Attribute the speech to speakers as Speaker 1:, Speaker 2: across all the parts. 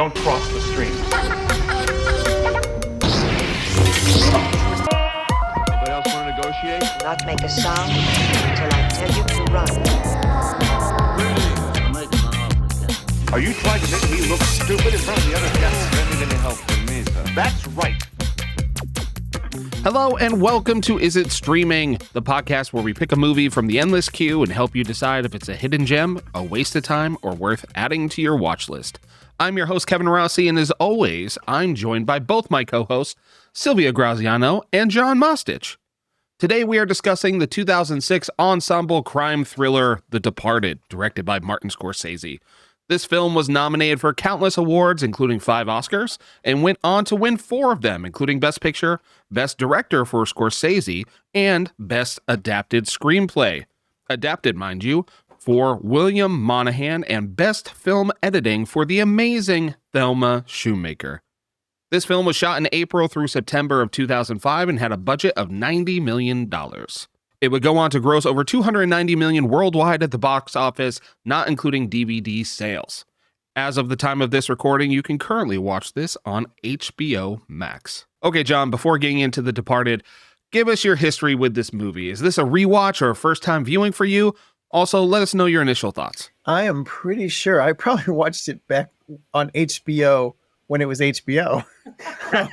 Speaker 1: Don't cross the stream.
Speaker 2: Anybody else want to negotiate?
Speaker 3: Do not make a sound until I tell you to run.
Speaker 1: Are you trying to make me look stupid in front of the other guests?
Speaker 2: Don't need any help from me, sir.
Speaker 1: That's right.
Speaker 4: Hello and welcome to Is It Streaming, the podcast where we pick a movie from the endless queue and help you decide if it's a hidden gem, a waste of time, or worth adding to your watch list. I'm your host, Kevin Rossi, and as always, I'm joined by both my co-hosts, Silvia Graziano and John Mostich. Today we are discussing the 2006 ensemble crime thriller, The Departed, directed by Martin Scorsese. This film was nominated for countless awards, including 5 Oscars, and went on to win 4 of them, including Best Picture, Best Director for Scorsese, and Best Adapted Screenplay. Adapted, mind you, for William Monahan, and Best Film Editing for the amazing Thelma Schoonmaker. This film was shot in April through September of 2005 and had a budget of $90 million. It would go on to gross over $290 million worldwide at the box office, not including DVD sales. As of the time of this recording, you can currently watch this on HBO Max. Okay, John, before getting into The Departed, give us your history with this movie. Is this a rewatch or a first-time viewing for you? Also, let us know your initial thoughts.
Speaker 5: I am pretty sure I probably watched it back on HBO when it was HBO. Way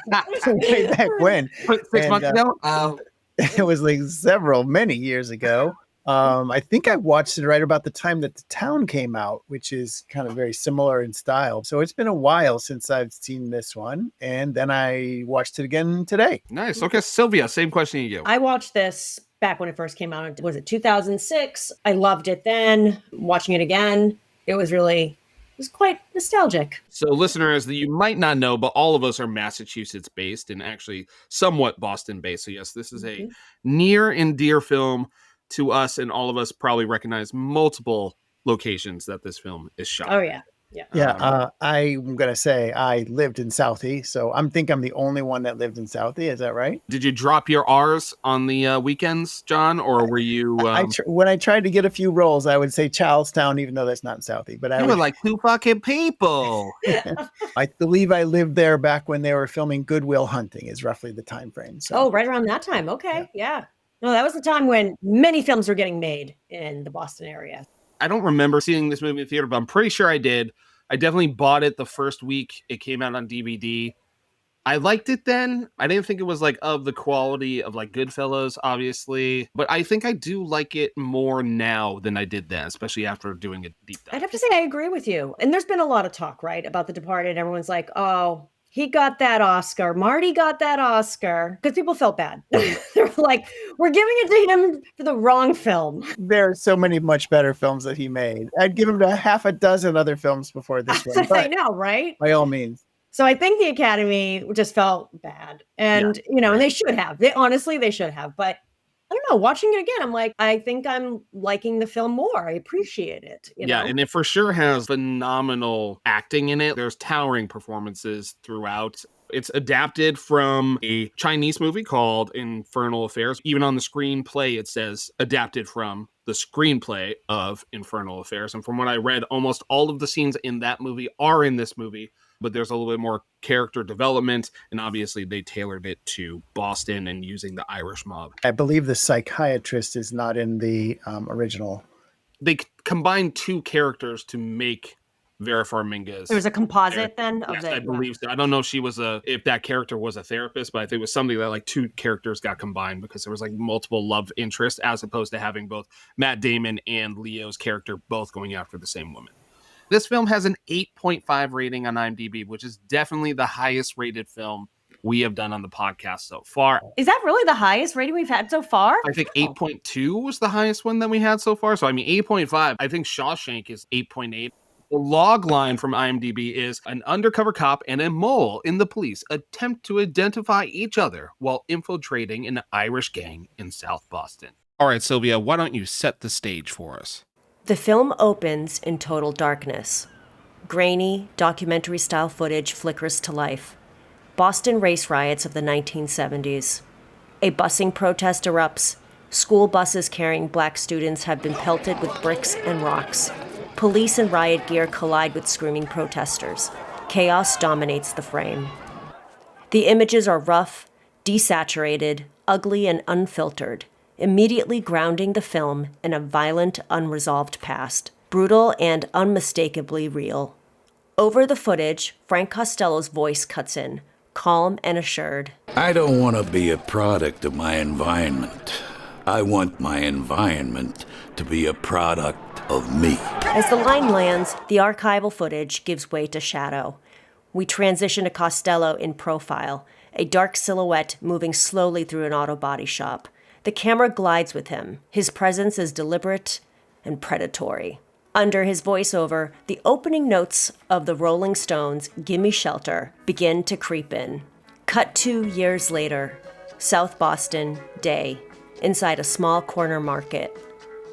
Speaker 5: back when.
Speaker 4: 6 months ago?
Speaker 5: It was like many years ago. I think I watched it right about the time that The Town came out, which is kind of very similar in style. So it's been a while since I've seen this one. And then I watched it again today.
Speaker 4: Nice. Okay, Silvia, same question to you.
Speaker 6: I watched this back when it first came out. Was it 2006? I loved it then. Watching it again, it was quite nostalgic.
Speaker 4: So listeners, you might not know, but all of us are Massachusetts based and actually somewhat Boston based. So yes, this is a near and dear film to us, and all of us probably recognize multiple locations that this film is shot.
Speaker 6: Oh yeah.
Speaker 5: I'm going to say I lived in Southie, so I think I'm the only one that lived in Southie. Is that right?
Speaker 4: Did you drop your R's on the weekends, John, or were you...
Speaker 5: when I tried to get a few roles, I would say Charlestown, even though that's not in Southie. But I
Speaker 4: were like 2 fucking people.
Speaker 5: I believe I lived there back when they were filming Good Will Hunting is roughly the time frame. So.
Speaker 6: Oh, right around that time. Okay, yeah. No, that was the time when many films were getting made in the Boston area.
Speaker 4: I don't remember seeing this movie in the theater, but I'm pretty sure I did. I definitely bought it the first week it came out on DVD. I liked it then. I didn't think it was like of the quality of like Goodfellas, obviously, but I think I do like it more now than I did then, especially after doing a deep dive.
Speaker 6: I'd have to say I agree with you. And there's been a lot of talk, right, about The Departed. Everyone's like, oh, he got that Oscar. Marty got that Oscar. Because people felt bad. They're like, we're giving it to him for the wrong film.
Speaker 5: There are so many much better films that he made. I'd give him to half a dozen other films before this one.
Speaker 6: I know, right?
Speaker 5: By all means.
Speaker 6: So I think the Academy just felt bad. And, and they should have. They should have. But I don't know, watching it again, I'm like, I think I'm liking the film more. I appreciate it. You know?
Speaker 4: And it for sure has phenomenal acting in it. There's towering performances throughout. It's adapted from a Chinese movie called Infernal Affairs. Even on the screenplay, it says adapted from the screenplay of Infernal Affairs. And from what I read, almost all of the scenes in that movie are in this movie. But there's a little bit more character development, and obviously they tailored it to Boston and using the Irish mob.
Speaker 5: I believe the psychiatrist is not in the original.
Speaker 4: They combined 2 characters to make Vera Farmiga's.
Speaker 6: There was a composite then?
Speaker 4: Yes, I believe so. I don't know if that character was a therapist, but I think it was something that like 2 characters got combined because there was like multiple love interests as opposed to having both Matt Damon and Leo's character both going after the same woman. This film has an 8.5 rating on IMDb, which is definitely the highest rated film we have done on the podcast so far.
Speaker 6: Is that really the highest rating we've had so far?
Speaker 4: I think 8.2 was the highest one that we had so far. So, I mean, 8.5. I think Shawshank is 8.8. The log line from IMDb is an undercover cop and a mole in the police attempt to identify each other while infiltrating an Irish gang in South Boston. All right, Silvia, why don't you set the stage for us?
Speaker 6: The film opens in total darkness. Grainy, documentary-style footage flickers to life. Boston race riots of the 1970s. A busing protest erupts. School buses carrying black students have been pelted with bricks and rocks. Police and riot gear collide with screaming protesters. Chaos dominates the frame. The images are rough, desaturated, ugly, and unfiltered, immediately grounding the film in a violent, unresolved past, brutal and unmistakably real. Over the footage, Frank Costello's voice cuts in, calm and assured.
Speaker 7: I don't want to be a product of my environment. I want my environment to be a product of me.
Speaker 6: As the line lands, the archival footage gives way to shadow. We transition to Costello in profile, a dark silhouette moving slowly through an auto body shop. The camera glides with him. His presence is deliberate and predatory. Under his voiceover, the opening notes of the Rolling Stones' Gimme Shelter begin to creep in. Cut 2 years later, South Boston, day, inside a small corner market.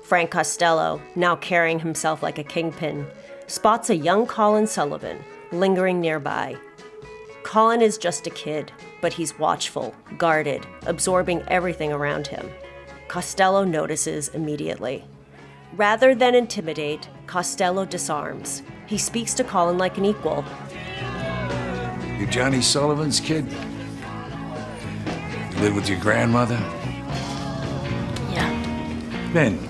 Speaker 6: Frank Costello, now carrying himself like a kingpin, spots a young Colin Sullivan lingering nearby. Colin is just a kid, but he's watchful, guarded, absorbing everything around him. Costello notices immediately. Rather than intimidate, Costello disarms. He speaks to Colin like an equal.
Speaker 7: You Johnny Sullivan's kid? You live with your grandmother?
Speaker 8: Yeah.
Speaker 7: Then,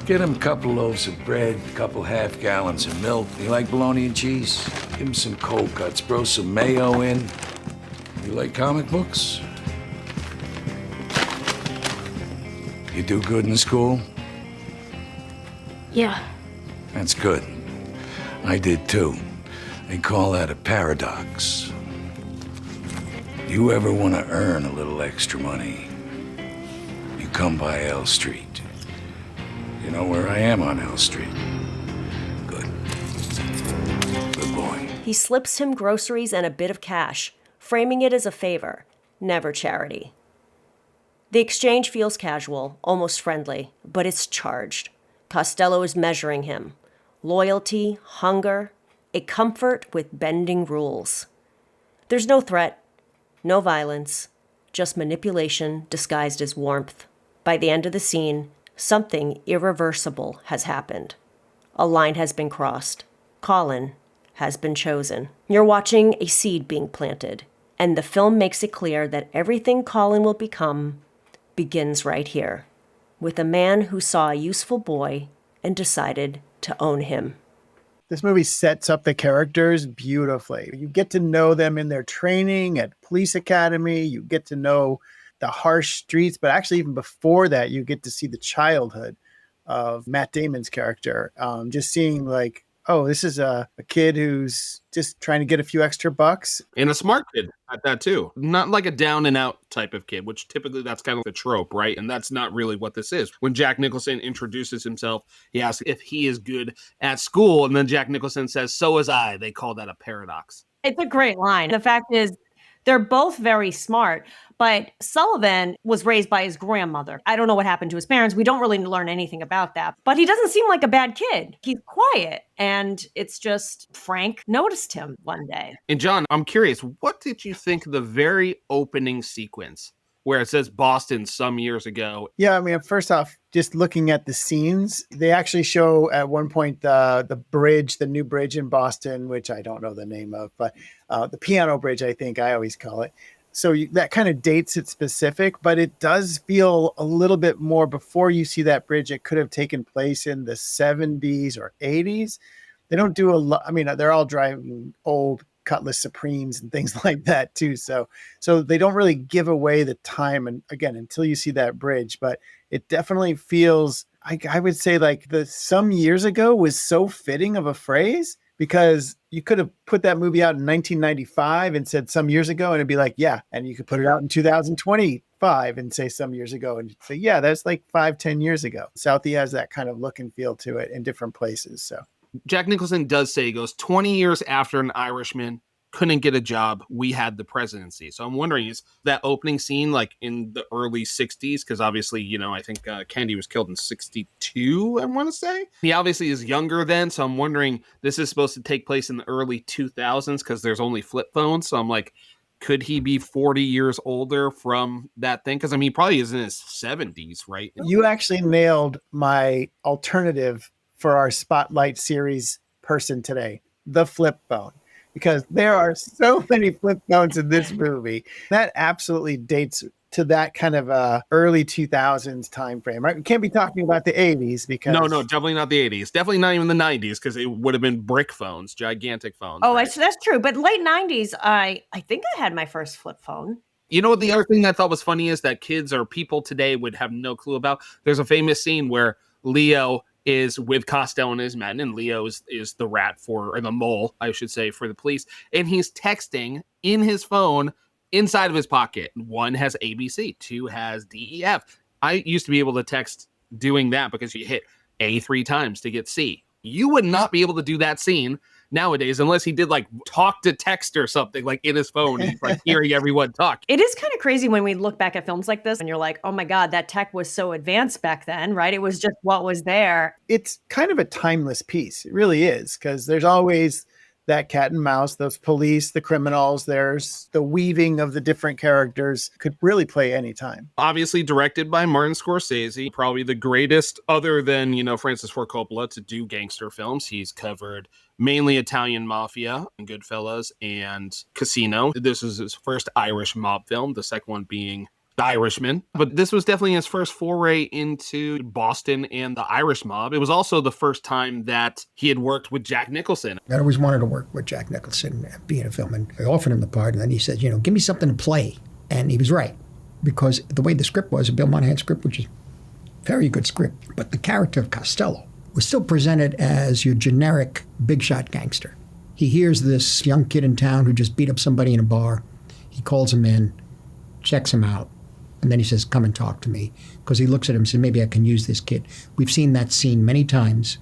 Speaker 7: get him a couple loaves of bread, a couple half-gallons of milk. You like bologna and cheese? Give him some cold cuts, throw some mayo in. You like comic books? You do good in school?
Speaker 8: Yeah.
Speaker 7: That's good. I did too. They call that a paradox. You ever want to earn a little extra money, you come by L Street. You know where I am on L Street? Good. Good boy.
Speaker 6: He slips him groceries and a bit of cash, framing it as a favor, never charity. The exchange feels casual, almost friendly, but it's charged. Costello is measuring him. Loyalty, hunger, a comfort with bending rules. There's no threat, no violence, just manipulation disguised as warmth. By the end of the scene, something irreversible has happened. A line has been crossed. Colin has been chosen. You're watching a seed being planted, and the film makes it clear that everything Colin will become begins right here, with a man who saw a useful boy and decided to own him.
Speaker 5: This movie sets up the characters beautifully. You get to know them in their training at police academy. You get to know the harsh streets, but actually even before that, you get to see the childhood of Matt Damon's character. Just seeing like, oh, this is a kid who's just trying to get a few extra bucks.
Speaker 4: And a smart kid at that too. Not like a down and out type of kid, which typically that's kind of the trope, right? And that's not really what this is. When Jack Nicholson introduces himself, he asks if he is good at school. And then Jack Nicholson says, so was I. They call that a paradox.
Speaker 8: It's a great line. The fact is, they're both very smart, but Sullivan was raised by his grandmother. I don't know what happened to his parents. We don't really learn anything about that, but he doesn't seem like a bad kid. He's quiet, and it's just Frank noticed him one day.
Speaker 4: And John, I'm curious, what did you think of the very opening sequence where it says Boston some years ago?
Speaker 5: Yeah, I mean, first off, just looking at the scenes, they actually show at one point the bridge, the new bridge in Boston, which I don't know the name of, but the Piano Bridge, I think I always call it. So that kind of dates it specific, but it does feel a little bit more before you see that bridge. It could have taken place in the 70s or 80s. They don't do a lot. I mean, they're all driving old Cutlass Supremes and things like that too. So they don't really give away the time. And again, until you see that bridge, but it definitely feels, I would say like the some years ago was so fitting of a phrase, because you could have put that movie out in 1995 and said some years ago, and it'd be like, yeah. And you could put it out in 2025 and say some years ago and say, yeah, that's like 5-10 years ago. Southie has that kind of look and feel to it in different places. So
Speaker 4: Jack Nicholson does say, he goes, 20 years after An Irishman couldn't get a job, we had the presidency. So I'm wondering, is that opening scene like in the early 60s? Because obviously, you know, I think Kennedy was killed in 62, I want to say. He obviously is younger then. So I'm wondering, this is supposed to take place in the early 2000s because there's only flip phones. So I'm like, could he be 40 years older from that thing? Because I mean, he probably is in his 70s, right?
Speaker 5: You actually nailed my alternative for our Spotlight series person today, the flip phone. because there are so many flip phones in this movie. That absolutely dates to that kind of early 2000s time frame, right? We can't be talking about the 80s because
Speaker 4: No, definitely not the 80s. Definitely not even the 90s, because it would have been brick phones, gigantic phones.
Speaker 8: Oh,
Speaker 4: right?
Speaker 8: that's true. But late 90s, I think I had my first flip phone.
Speaker 4: You know what the other thing I thought was funny is that kids or people today would have no clue about? There's a famous scene where Leo is with Costello and his men, and Leo is the rat or the mole, I should say, for the police. And he's texting in his phone inside of his pocket. 1 has ABC, 2 has DEF. I used to be able to text doing that because you hit A 3 times to get C. You would not be able to do that scene nowadays unless he did like talk to text or something like in his phone and like hearing everyone talk.
Speaker 8: It is kind of crazy when we look back at films like this and you're like, oh my God, that tech was so advanced back then, right? It was just what was there.
Speaker 5: It's kind of a timeless piece. It really is, because there's always that cat and mouse, those police, the criminals, there's the weaving of the different characters, could really play anytime.
Speaker 4: Obviously directed by Martin Scorsese, probably the greatest other than, Francis Ford Coppola to do gangster films. He's covered mainly Italian mafia, Goodfellas, and Casino. This is his first Irish mob film, the second one being The Irishman. But this was definitely his first foray into Boston and the Irish mob. It was also the first time that he had worked with Jack Nicholson.
Speaker 9: I always wanted to work with Jack Nicholson, be in a film, and I offered him the part, and then he said, give me something to play. And he was right, because the way the script was, a Bill Monahan script, which is a very good script, but the character of Costello was still presented as your generic big shot gangster. He hears this young kid in town who just beat up somebody in a bar. He calls him in, checks him out, and then he says, come and talk to me. Because he looks at him and says, maybe I can use this kid. We've seen that scene many times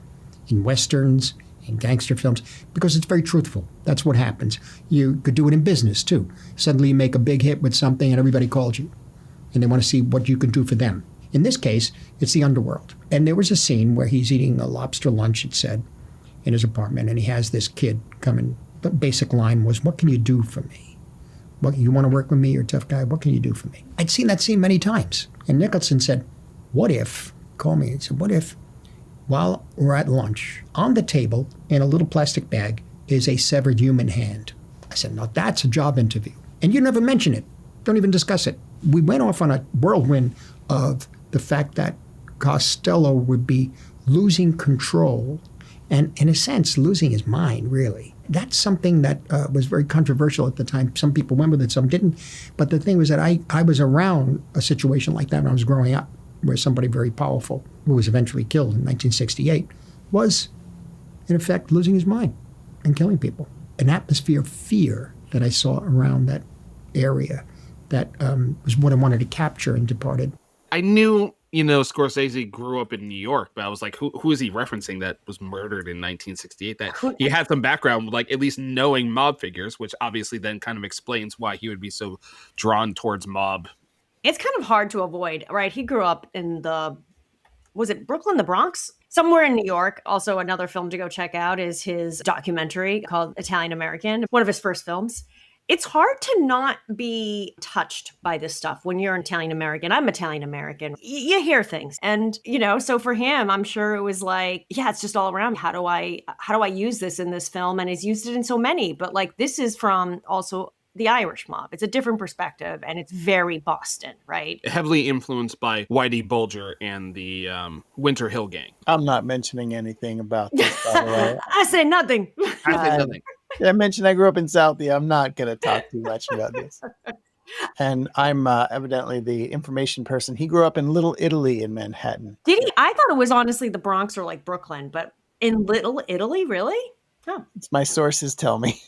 Speaker 9: in Westerns, in gangster films, because it's very truthful. That's what happens. You could do it in business, too. Suddenly you make a big hit with something and everybody calls you. And they want to see what you can do for them. In this case, it's the underworld. And there was a scene where he's eating a lobster lunch, it said, in his apartment. And he has this kid come in. The basic line was, what can you do for me? What, you want to work with me? You're a tough guy. What can you do for me? I'd seen that scene many times. And Nicholson said, what if, call me, and said, what if, while we're at lunch, on the table, in a little plastic bag, is a severed human hand? I said, now that's a job interview. And you never mention it. Don't even discuss it. We went off on a whirlwind of the fact that Costello would be losing control and, in a sense, losing his mind, really. That's something that was very controversial at the time. Some people went with it, some didn't. But the thing was that I was around a situation like that when I was growing up, where somebody very powerful, who was eventually killed in 1968, was, in effect, losing his mind and killing people. An atmosphere of fear that I saw around that area that was what I wanted to capture in Departed.
Speaker 4: I knew, Scorsese grew up in New York, but I was like, who is he referencing that was murdered in 1968? That he had some background, like at least knowing mob figures, which obviously then kind of explains why he would be so drawn towards mob.
Speaker 8: It's kind of hard to avoid, right? He grew up in was it Brooklyn, the Bronx? Somewhere in New York. Also, another film to go check out is his documentary called Italian American, one of his first films. It's hard to not be touched by this stuff when you're an Italian American. I'm Italian American. You hear things. And, so for him, I'm sure it was like, yeah, it's just all around. How do I use this in this film? And he's used it in so many. But like, this is from also the Irish mob. It's a different perspective, and it's very Boston, right?
Speaker 4: Heavily influenced by Whitey Bulger and the Winter Hill Gang.
Speaker 5: I'm not mentioning anything about this, by the way.
Speaker 8: I say nothing.
Speaker 4: I say nothing.
Speaker 5: I mentioned I grew up in Southie. I'm not going to talk too much about this. And I'm evidently the information person. He grew up in Little Italy in Manhattan.
Speaker 8: Did he? I thought it was honestly the Bronx or like Brooklyn, but in Little Italy, really? Oh.
Speaker 5: It's my sources tell me.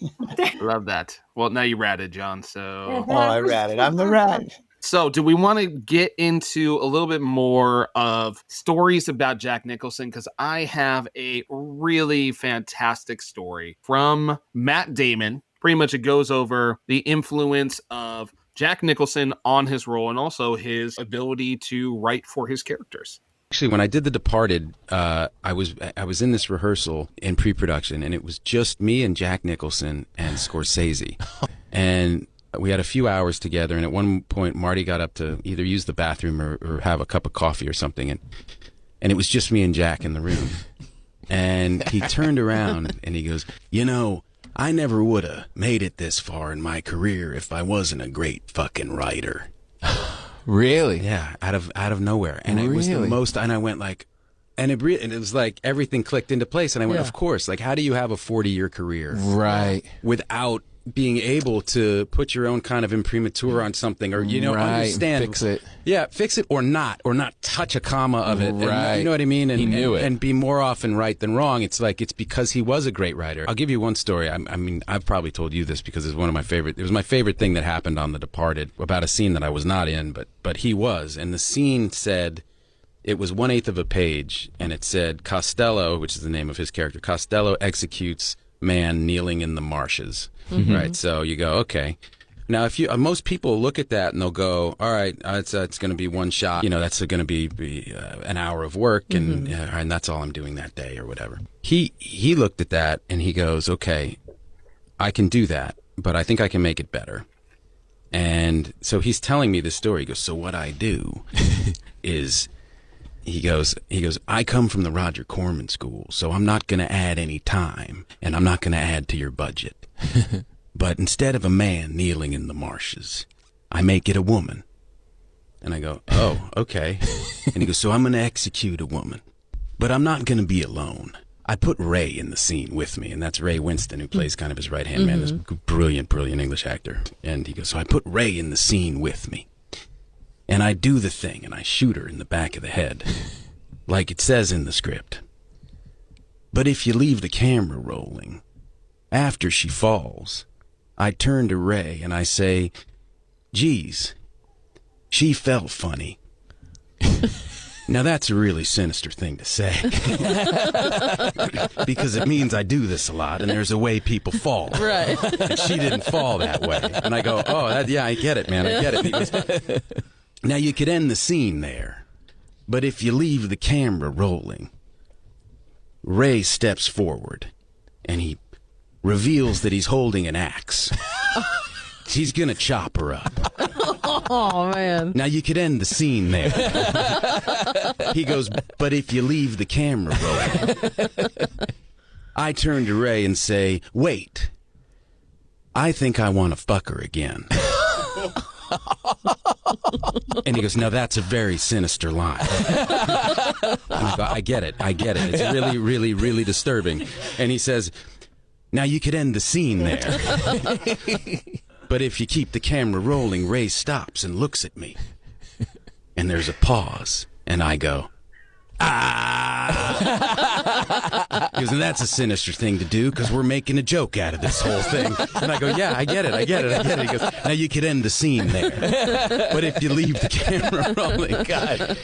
Speaker 4: Love that. Well, now you ratted, John. So
Speaker 5: I ratted. I'm the rat.
Speaker 4: So do we want to get into a little bit more of stories about Jack Nicholson? Because I have a really fantastic story from Matt Damon. Pretty much it goes over the influence of Jack Nicholson on his role and also his ability to write for his characters.
Speaker 10: Actually, when I did The Departed, I was in this rehearsal in pre-production, and it was just me and Jack Nicholson and Scorsese. And we had a few hours together, and at one point, Marty got up to either use the bathroom or have a cup of coffee or something, and it was just me and Jack in the room. And he turned around, and he goes, I never would have made it this far in my career if I wasn't a great fucking writer.
Speaker 11: Really?
Speaker 10: Yeah, out of nowhere. And it was the most, and I went like, and it was like everything clicked into place. And I went, of course, like, how do you have a 40-year career?
Speaker 11: Right.
Speaker 10: Without being able to put your own kind of imprimatur on something, or, understand.
Speaker 11: Fix it.
Speaker 10: Yeah, fix it or not touch a comma of it.
Speaker 11: Right.
Speaker 10: And, you know what I mean? And,
Speaker 11: he knew it.
Speaker 10: And be more often right than wrong. It's like, it's because he was a great writer. I'll give you one story. I mean, I've probably told you this because it's one of my favorite. It was my favorite thing that happened on The Departed about a scene that I was not in, but he was. And the scene said, it was 1/8 of a page, and it said, Costello, which is the name of his character, Costello executes man kneeling in the marshes. Mm-hmm. Right, so you go, okay. Now, if you most people look at that and they'll go, all right, it's going to be one shot. That's going to be an hour of work, and and that's all I'm doing that day or whatever. He looked at that and he goes, okay, I can do that, but I think I can make it better. And so he's telling me this story. He goes, so what I do is. He goes, I come from the Roger Corman school, so I'm not going to add any time, and I'm not going to add to your budget. But instead of a man kneeling in the marshes, I make it a woman. And I go, oh, okay. And he goes, so I'm going to execute a woman, but I'm not going to be alone. I put Ray in the scene with me, and that's Ray Winston, who plays kind of his right-hand man, this brilliant English actor. And he goes, so I put Ray in the scene with me. And I do the thing, and I shoot her in the back of the head, like it says in the script. But if you leave the camera rolling, after she falls, I turn to Ray and I say, geez, she felt funny. Now that's a really sinister thing to say. Because it means I do this a lot, and there's a way people fall.
Speaker 11: Right.
Speaker 10: And she didn't fall that way. And I go, oh, I get it, man, I get it. He goes, now, you could end the scene there, but if you leave the camera rolling, Ray steps forward, and he reveals that he's holding an axe. He's going to chop her up.
Speaker 11: Oh, man.
Speaker 10: Now, you could end the scene there. He goes, but if you leave the camera rolling, I turn to Ray and say, wait, I think I want to fuck her again. And he goes, now that's a very sinister line. And I go, I get it. It's really, really, really disturbing. And he says, now you could end the scene there. But if you keep the camera rolling, Ray stops and looks at me. And there's a pause. And I go, He goes, and that's a sinister thing to do because we're making a joke out of this whole thing. And I go, yeah, I get it. He goes, now you could end the scene there. But if you leave the camera rolling, God.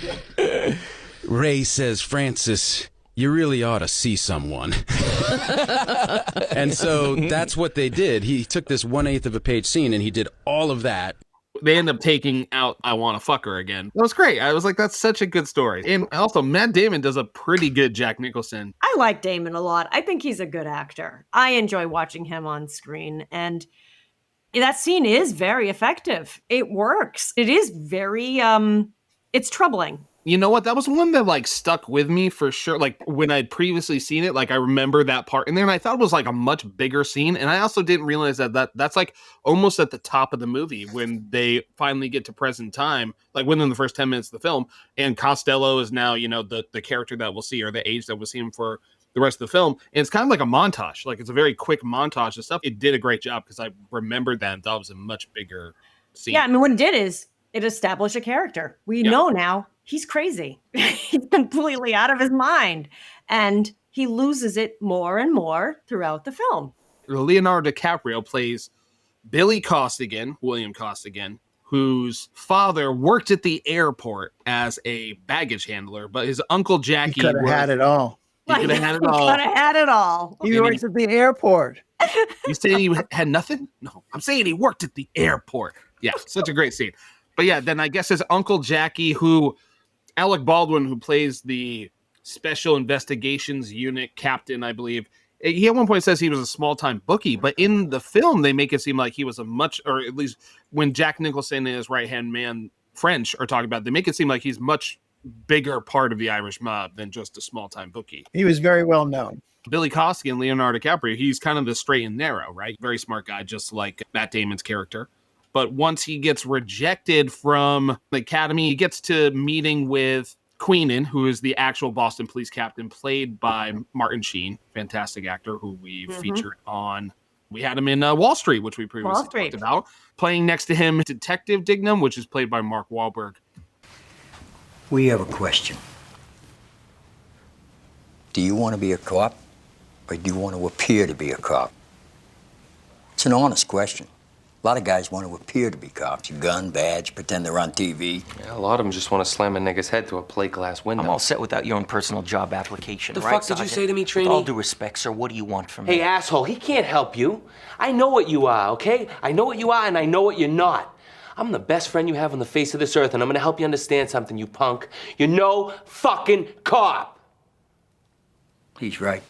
Speaker 10: Ray says, Francis, you really ought to see someone. And so that's what they did. He took this 1/8 of a page scene and he did all of that.
Speaker 4: They end up taking out I Want to Fuck Her Again. That was great. I was like, that's such a good story. And also, Matt Damon does a pretty good Jack Nicholson.
Speaker 8: I like Damon a lot. I think he's a good actor. I enjoy watching him on screen. And that scene is very effective. It works. It is very, it's troubling.
Speaker 4: You know what? That was one that like stuck with me for sure. Like when I'd previously seen it, like I remember that part in there and I thought it was like a much bigger scene. And I also didn't realize that's like almost at the top of the movie when they finally get to present time, like within the first 10 minutes of the film. And Costello is now, you know, the character that we'll see or the age that we'll see him for the rest of the film. And it's kind of like a montage. Like it's a very quick montage of stuff. It did a great job because I remembered that and thought it was a much bigger scene.
Speaker 8: Yeah, I mean, what it did is it established a character. We know now. He's crazy. He's completely out of his mind. And he loses it more and more throughout the film.
Speaker 4: Leonardo DiCaprio plays Billy Costigan, William Costigan, whose father worked at the airport as a baggage handler, but his uncle Jackie...
Speaker 5: He could have had it all.
Speaker 4: He could have had it all.
Speaker 8: Could have had it all.
Speaker 5: He works at the airport.
Speaker 4: You saying he had nothing? No, I'm saying he worked at the airport. Yeah, such a great scene. But yeah, then I guess his uncle Jackie, who... Alec Baldwin, who plays the Special Investigations Unit captain, I believe, he at one point says he was a small-time bookie, but in the film, they make it seem like he was a much, or at least when Jack Nicholson and his right-hand man, French, are talking about it, they make it seem like he's much bigger part of the Irish mob than just a small-time bookie.
Speaker 5: He was very well known.
Speaker 4: Billy Kosky and Leonardo DiCaprio, he's kind of the straight and narrow, right? Very smart guy, just like Matt Damon's character. But once he gets rejected from the academy, he gets to meeting with Queenan, who is the actual Boston police captain, played by Martin Sheen, fantastic actor who we featured on. We had him in Wall Street, which we previously talked about. Playing next to him, Detective Dignam, which is played by Mark Wahlberg.
Speaker 12: We have a question. Do you want to be a cop, or do you want to appear to be a cop? It's an honest question. A lot of guys want to appear to be cops. You gun, badge, pretend they're on TV.
Speaker 13: Yeah, a lot of them just want to slam a nigga's head through a plate glass window.
Speaker 14: I'm all set without your own personal job application,
Speaker 13: The
Speaker 14: right,
Speaker 13: fuck did you
Speaker 14: Sergeant?
Speaker 13: say to me, Trini?
Speaker 14: With all due respect, sir, what do you want from me?
Speaker 13: Hey, asshole, he can't help you. I know what you are, okay? I know what you are, and I know what you're not. I'm the best friend you have on the face of this earth, and I'm gonna help you understand something, you punk. You're no fucking cop.
Speaker 12: He's right.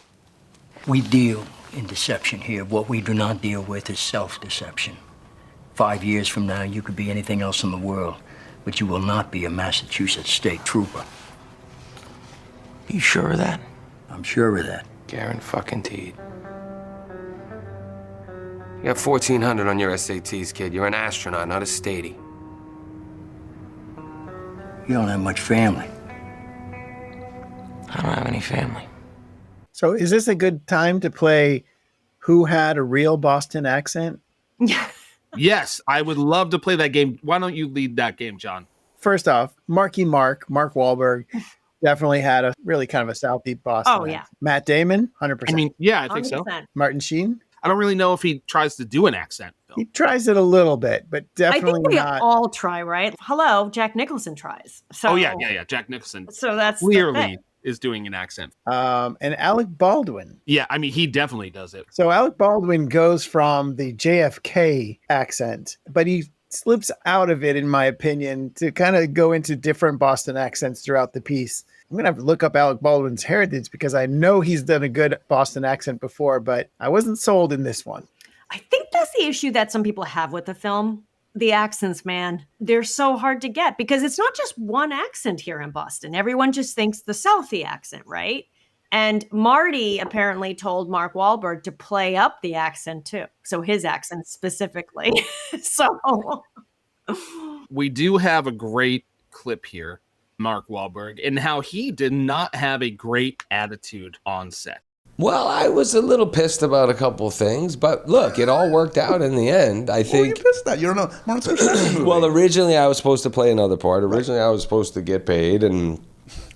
Speaker 12: We deal in deception here. What we do not deal with is self-deception. 5 years from now, you could be anything else in the world, but you will not be a Massachusetts state trooper.
Speaker 14: You sure of that?
Speaker 12: I'm sure of that.
Speaker 13: Guaranteed. You got 1,400 on your SATs, kid. You're an astronaut, not a statey.
Speaker 12: You don't have much family.
Speaker 14: I don't have any family.
Speaker 5: So is this a good time to play Who Had a Real Boston Accent?
Speaker 4: Yes, I would love to play that game. Why don't you lead that game, John?
Speaker 5: First off, Mark Wahlberg, definitely had a really kind of a Southie Boston accent.
Speaker 8: Yeah.
Speaker 5: Matt Damon, 100%.
Speaker 4: I mean, yeah, I think
Speaker 8: 100%.
Speaker 4: so.
Speaker 5: Martin Sheen,
Speaker 4: I don't really know if he tries to do an accent.
Speaker 5: he tries it a little bit, but
Speaker 8: I
Speaker 5: definitely
Speaker 8: think we
Speaker 5: not.
Speaker 8: all try, right? Hello, Jack Nicholson tries. So,
Speaker 4: Oh, yeah. Jack Nicholson
Speaker 8: So that's the
Speaker 4: clearly
Speaker 8: thing.
Speaker 4: is doing an accent.
Speaker 5: And Alec Baldwin.
Speaker 4: Yeah, I mean, he definitely does it.
Speaker 5: So Alec Baldwin goes from the JFK accent, but he slips out of it, in my opinion, to kind of go into different Boston accents throughout the piece. I'm going to have to look up Alec Baldwin's heritage because I know he's done a good Boston accent before, but I wasn't sold in this one.
Speaker 8: I think that's the issue that some people have with the film. The accents, man, they're so hard to get because it's not just one accent here in Boston. Everyone just thinks the Southie accent, right? And Marty apparently told Mark Wahlberg to play up the accent too. So his accent specifically. So
Speaker 4: We do have a great clip here, Mark Wahlberg, and how he did not have a great attitude on set.
Speaker 15: Well, I was a little pissed about a couple of things, but look, it all worked out in the end. I think.
Speaker 16: What are you pissed at? You don't know Martin Scorsese movie.
Speaker 15: Well, originally I was supposed to play another part. Originally I was supposed to get paid, and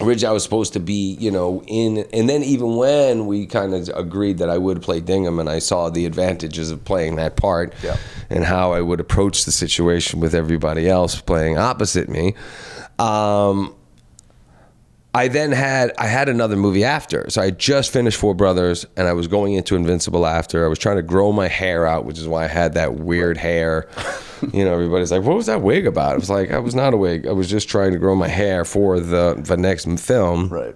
Speaker 15: originally I was supposed to be, in. And then even when we kind of agreed that I would play Dignam, and I saw the advantages of playing that part, and how I would approach the situation with everybody else playing opposite me. I had another movie after. So I just finished Four Brothers and I was going into Invincible after. I was trying to grow my hair out, which is why I had that weird hair. Everybody's like, what was that wig about? I was like, I was not a wig. I was just trying to grow my hair for the next film.
Speaker 16: Right.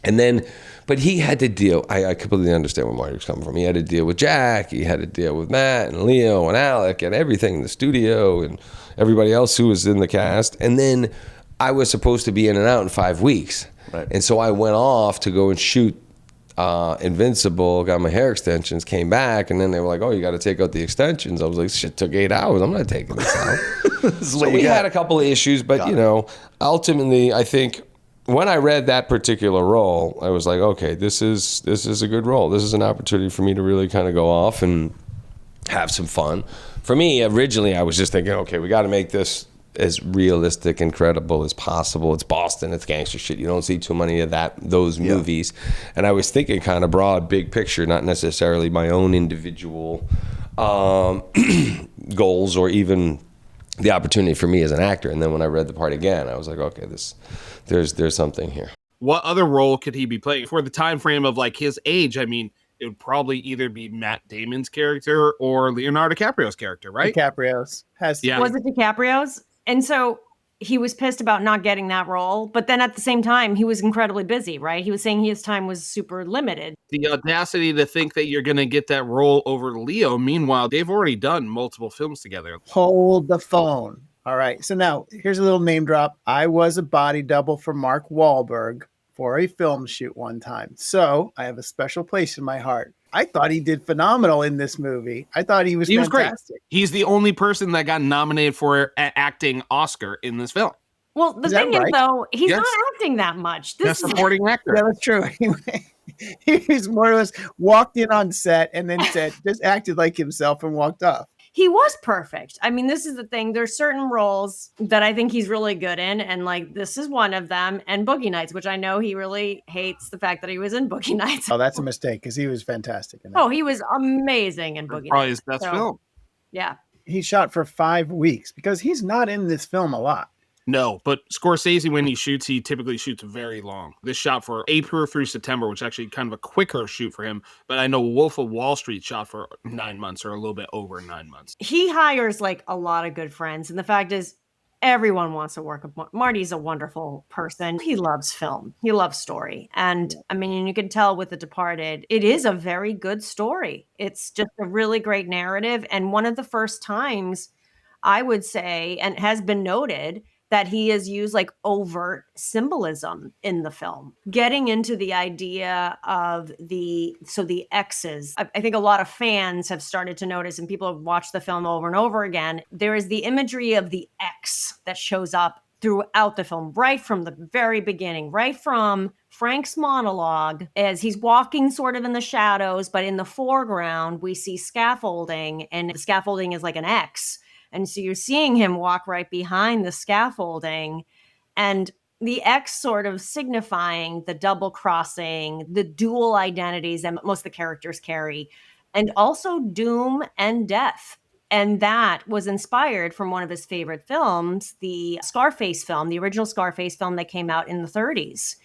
Speaker 15: And then, but he had to deal, I completely understand where Marty was coming from. He had to deal with Jack, he had to deal with Matt and Leo and Alec and everything in the studio and everybody else who was in the cast. And then I was supposed to be in and out in 5 weeks.
Speaker 16: Right.
Speaker 15: And so I went off to go and shoot Invincible, got my hair extensions, came back, and then they were like, oh, you got to take out the extensions. I was like, shit, took 8 hours. I'm not taking this out. So we had a couple of issues, but, ultimately, I think when I read that particular role, I was like, okay, this is a good role. This is an opportunity for me to really kind of go off and have some fun. For me, originally, I was just thinking, okay, we got to make this as realistic and credible as possible. It's Boston, it's gangster shit. You don't see too many of those movies. And I was thinking kind of broad, big picture, not necessarily my own individual goals or even the opportunity for me as an actor. And then when I read the part again, I was like, okay, there's something here.
Speaker 4: What other role could he be playing for the time frame of like his age? I mean, it would probably either be Matt Damon's character or Leonardo DiCaprio's character, right?
Speaker 5: DiCaprio's.
Speaker 8: Was it DiCaprio's? And so he was pissed about not getting that role, but then at the same time, he was incredibly busy, right? He was saying his time was super limited.
Speaker 4: The audacity to think that you're going to get that role over Leo. Meanwhile, they've already done multiple films together.
Speaker 5: Hold the phone. All right. So now here's a little name drop. I was a body double for Mark Wahlberg for a film shoot one time. So I have a special place in my heart. I thought he did phenomenal in this movie. I thought he was
Speaker 4: great.
Speaker 5: fantastic.
Speaker 4: He's the only person that got nominated for an acting Oscar in this film.
Speaker 8: Well, the thing is, though, he's not acting that much.
Speaker 4: Best supporting actor.
Speaker 5: Yeah, that's true. He's more or less walked in on set and then said, just acted like himself and walked off.
Speaker 8: He was perfect. I mean, this is the thing. There's certain roles that I think he's really good in, and like this is one of them. And Boogie Nights, which I know he really hates the fact that he was in Boogie Nights.
Speaker 5: Oh, that's a mistake because he was fantastic in that.
Speaker 8: Oh, he was amazing in Boogie Nights.
Speaker 4: Probably his best film.
Speaker 8: Yeah.
Speaker 5: He shot for 5 weeks because he's not in this film a lot.
Speaker 4: No, but Scorsese, when he shoots, he typically shoots very long. This shot for April through September, which is actually kind of a quicker shoot for him. But I know Wolf of Wall Street shot for 9 months or a little bit over 9 months.
Speaker 8: He hires like a lot of good friends. And the fact is, everyone wants to work with Marty's a wonderful person. He loves film. He loves story. And I mean, you can tell with The Departed, it is a very good story. It's just a really great narrative. And one of the first times, I would say, and it has been noted, that he has used like overt symbolism in the film, getting into the idea of the X's. I think a lot of fans have started to notice, and people have watched the film over and over again. There is the imagery of the X that shows up throughout the film, right from the very beginning, right from Frank's monologue as he's walking sort of in the shadows, but in the foreground, we see scaffolding, and the scaffolding is like an X. And so you're seeing him walk right behind the scaffolding, and the X sort of signifying the double crossing, the dual identities that most of the characters carry, and also doom and death. And that was inspired from one of his favorite films, the Scarface film, the original Scarface film that came out in the 30s.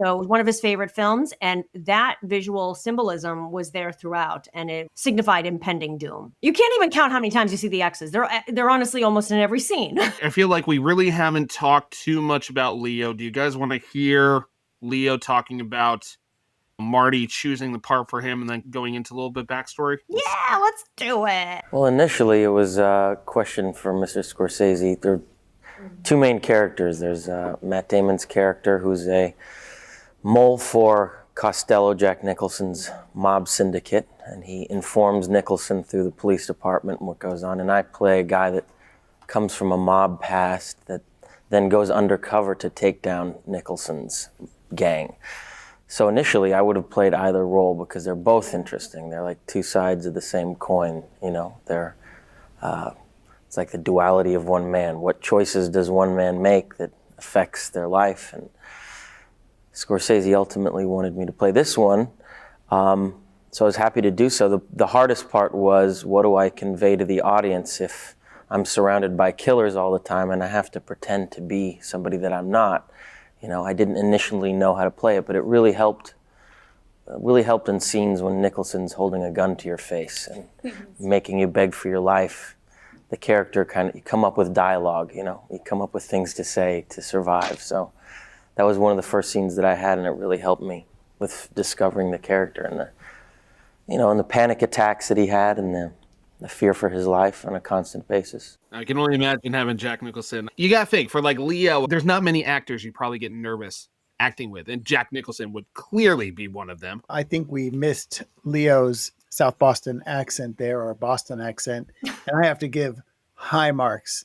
Speaker 8: So it was one of his favorite films, and that visual symbolism was there throughout, and it signified impending doom. You can't even count how many times you see the X's. They're honestly almost in every scene.
Speaker 4: I feel like we really haven't talked too much about Leo. Do you guys want to hear Leo talking about Marty choosing the part for him and then going into a little bit backstory?
Speaker 8: Yeah, let's do it.
Speaker 14: Well, initially it was a question for Mr. Scorsese. There are two main characters. There's Matt Damon's character, who's a mole for Costello, Jack Nicholson's mob syndicate, and he informs Nicholson through the police department what goes on. And I play a guy that comes from a mob past that then goes undercover to take down Nicholson's gang. So initially I would have played either role because they're both interesting. They're like two sides of the same coin, you know. They're it's like the duality of one man. What choices does one man make that affects their life? And Scorsese ultimately wanted me to play this one, so I was happy to do so. The hardest part was, what do I convey to the audience if I'm surrounded by killers all the time and I have to pretend to be somebody that I'm not? You know, I didn't initially know how to play it, but it really helped in scenes when Nicholson's holding a gun to your face and making you beg for your life. The character you come up with dialogue, you know, you come up with things to say to survive. So that was one of the first scenes that I had, and it really helped me with discovering the character and the panic attacks that he had and the fear for his life on a constant basis.
Speaker 4: I can only imagine having Jack Nicholson. You gotta think, for like Leo, there's not many actors you probably get nervous acting with, and Jack Nicholson would clearly be one of them.
Speaker 5: I think we missed Leo's South Boston accent there, or Boston accent, and I have to give high marks,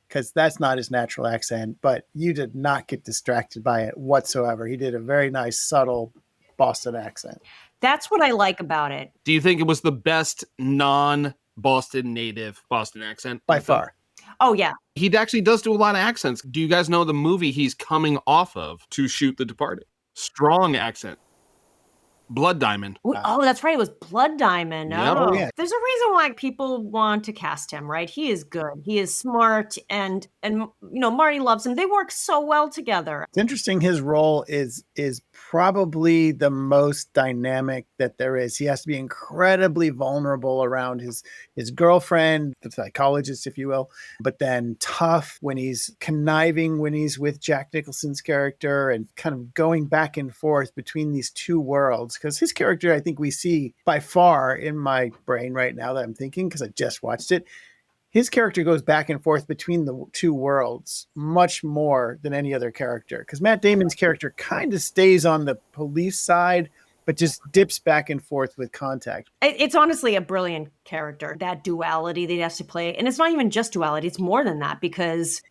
Speaker 5: because that's not his natural accent, but you did not get distracted by it whatsoever. He did a very nice, subtle Boston accent.
Speaker 8: That's what I like about it.
Speaker 4: Do you think it was the best non-Boston native Boston accent?
Speaker 5: By far.
Speaker 8: Oh, yeah.
Speaker 4: He actually does do a lot of accents. Do you guys know the movie he's coming off of to shoot The Departed? Strong accent. Blood Diamond.
Speaker 8: Oh, that's right. It was Blood Diamond.
Speaker 4: Yep.
Speaker 8: Oh,
Speaker 5: yeah.
Speaker 8: There's a reason why people want to cast him, right? He is good. He is smart, and Marty loves him. They work so well together.
Speaker 5: It's interesting. His role is probably the most dynamic that there is. He has to be incredibly vulnerable around his girlfriend, the psychologist, if you will, but then tough when he's conniving, when he's with Jack Nicholson's character, and kind of going back and forth between these two worlds. Because his character, I think we see by far in my brain right now that I'm thinking, because I just watched it, his character goes back and forth between the two worlds much more than any other character. Because Matt Damon's character kind of stays on the police side, but just dips back and forth with Contact.
Speaker 8: It's honestly a brilliant character, that duality that he has to play. And it's not even just duality, it's more than that, because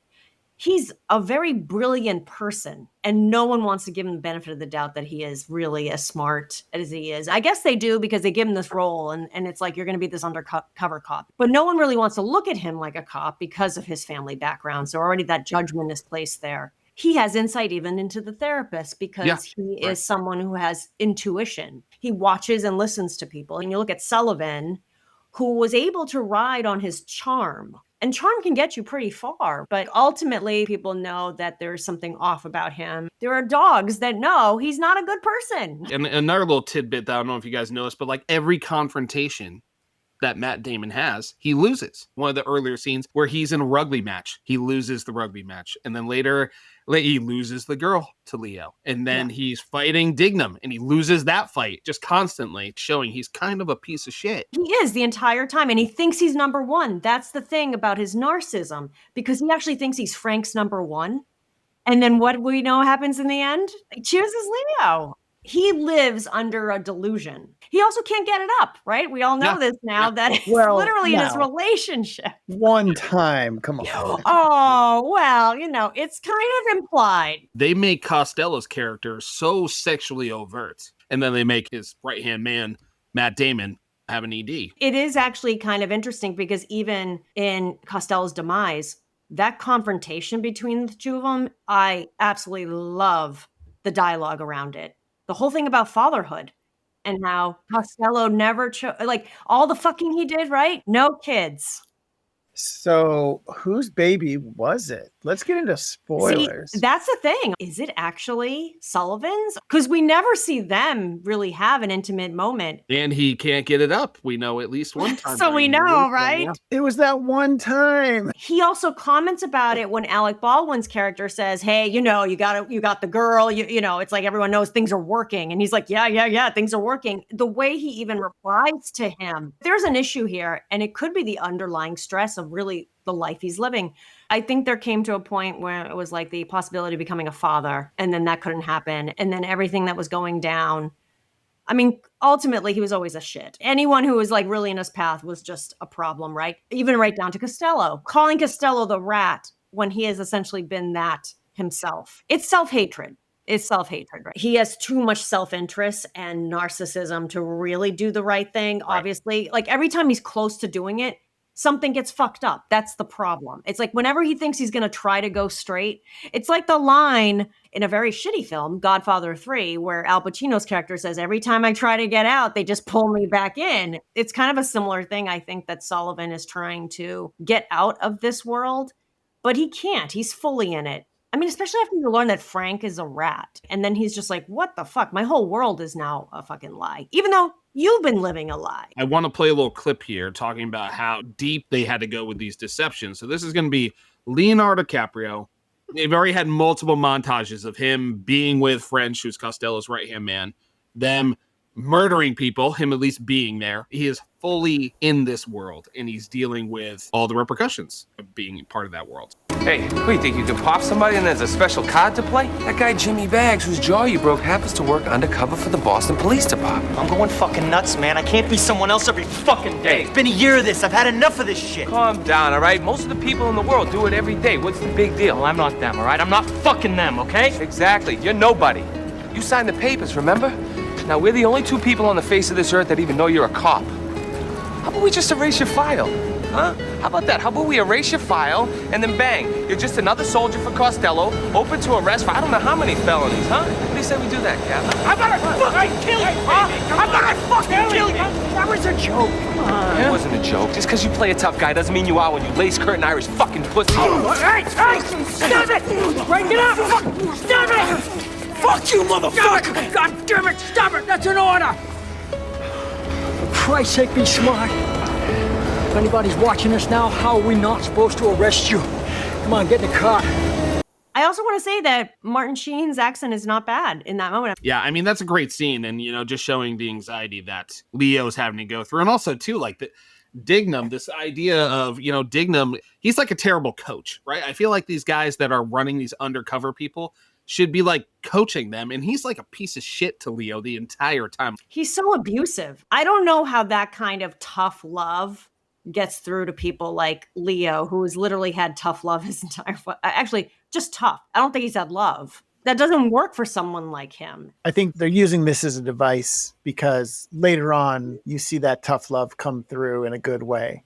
Speaker 8: he's a very brilliant person and no one wants to give him the benefit of the doubt that he is really as smart as he is. I guess they do because they give him this role and it's like, you're going to be this undercover cop. But no one really wants to look at him like a cop because of his family background. So already that judgment is placed there. He has insight even into the therapist because he is someone who has intuition. He watches and listens to people. And you look at Sullivan, who was able to ride on his charm. And charm can get you pretty far, but ultimately people know that there's something off about him. There are dogs that know he's not a good person.
Speaker 4: And another little tidbit that I don't know if you guys noticed, but like every confrontation that Matt Damon has, he loses. One of the earlier scenes where he's in a rugby match, he loses the rugby match. And then later, he loses the girl to Leo. And then he's fighting Dignam and he loses that fight just constantly, showing he's kind of a piece of shit.
Speaker 8: He is the entire time. And he thinks he's number one. That's the thing about his narcissism, because he actually thinks he's Frank's number one. And then what we know happens in the end? He chooses Leo. He lives under a delusion. He also can't get it up, right? We all know this now that it's literally in his relationship.
Speaker 5: One time, come on.
Speaker 8: Oh, well, it's kind of implied.
Speaker 4: They make Costello's character so sexually overt, and then they make his right-hand man, Matt Damon, have an ED.
Speaker 8: It is actually kind of interesting because even in Costello's demise, that confrontation between the two of them, I absolutely love the dialogue around it. The whole thing about fatherhood and how Costello never like all the fucking he did, right? No kids.
Speaker 5: So whose baby was it? Let's get into spoilers.
Speaker 8: See, that's the thing. Is it actually Sullivan's? Because we never see them really have an intimate moment.
Speaker 4: And he can't get it up. We know at least one time.
Speaker 8: So we know, right?
Speaker 5: It was that one time.
Speaker 8: He also comments about it when Alec Baldwin's character says, hey, you got the girl, it's like everyone knows things are working. And he's like, yeah, things are working. The way he even replies to him, there's an issue here. And it could be the underlying stress of really the life he's living. I think there came to a point where it was like the possibility of becoming a father, and then that couldn't happen. And then everything that was going down. I mean, ultimately, he was always a shit. Anyone who was like really in his path was just a problem, right? Even right down to Costello. Calling Costello the rat when he has essentially been that himself. It's self-hatred. It's self-hatred, right? He has too much self-interest and narcissism to really do the right thing, obviously. Like every time he's close to doing it, something gets fucked up. That's the problem. It's like whenever he thinks he's going to try to go straight, it's like the line in a very shitty film, Godfather 3, where Al Pacino's character says, every time I try to get out, they just pull me back in. It's kind of a similar thing, I think, that Sullivan is trying to get out of this world, but he can't. He's fully in it. I mean, especially after you learn that Frank is a rat. And then he's just like, what the fuck? My whole world is now a fucking lie. Even though you've been living a lie.
Speaker 4: I want to play a little clip here talking about how deep they had to go with these deceptions. So this is going to be Leonardo DiCaprio. They've already had multiple montages of him being with French, who's Costello's right-hand man, them murdering people, him at least being there. He is fully in this world, and he's dealing with all the repercussions of being part of that world.
Speaker 13: Hey, what do you think? You can pop somebody and there's a special card to play? That guy Jimmy Bags, whose jaw you broke, happens to work undercover for the Boston Police Department.
Speaker 17: I'm going fucking nuts, man. I can't be someone else every fucking day. It's been a year of this. I've had enough of this shit.
Speaker 13: Calm down, all right? Most of the people in the world do it every day. What's the big deal?
Speaker 17: Well, I'm not them, all right? I'm not fucking them, okay?
Speaker 13: Exactly. You're nobody. You signed the papers, remember? Now, we're the only two people on the face of this earth that even know you're a cop. How about we just erase your file? Huh? How about that? How about we erase your file and then bang, you're just another soldier for Costello, open to arrest for I don't know how many felonies, huh? What do you say we do that, Cap?
Speaker 17: I'm gonna fucking kill you, huh? I'm gonna fucking kill you! That was a joke. Come on.
Speaker 13: It wasn't a joke. Just because you play a tough guy doesn't mean you are when you lace curtain Irish fucking pussy.
Speaker 17: Hey! Stop it! Break it up! Stop it! Fuck you, motherfucker! God damn it! Stop it! That's an order! For Christ's sake, be smart. If anybody's watching us now, how are we not supposed to arrest you? Come on, get in the car.
Speaker 8: I also want to say that Martin Sheen's accent is not bad in that moment.
Speaker 4: Yeah, I mean, that's a great scene. And, just showing the anxiety that Leo's having to go through. And also, too, like, Dignam, this idea of, Dignam, he's like a terrible coach, right? I feel like these guys that are running these undercover people should be like coaching them. And he's like a piece of shit to Leo the entire time.
Speaker 8: He's so abusive. I don't know how that kind of tough love gets through to people like Leo, who has literally had tough love his entire actually just tough. I don't think he's had love. That doesn't work for someone like him.
Speaker 5: I think they're using this as a device because later on you see that tough love come through in a good way.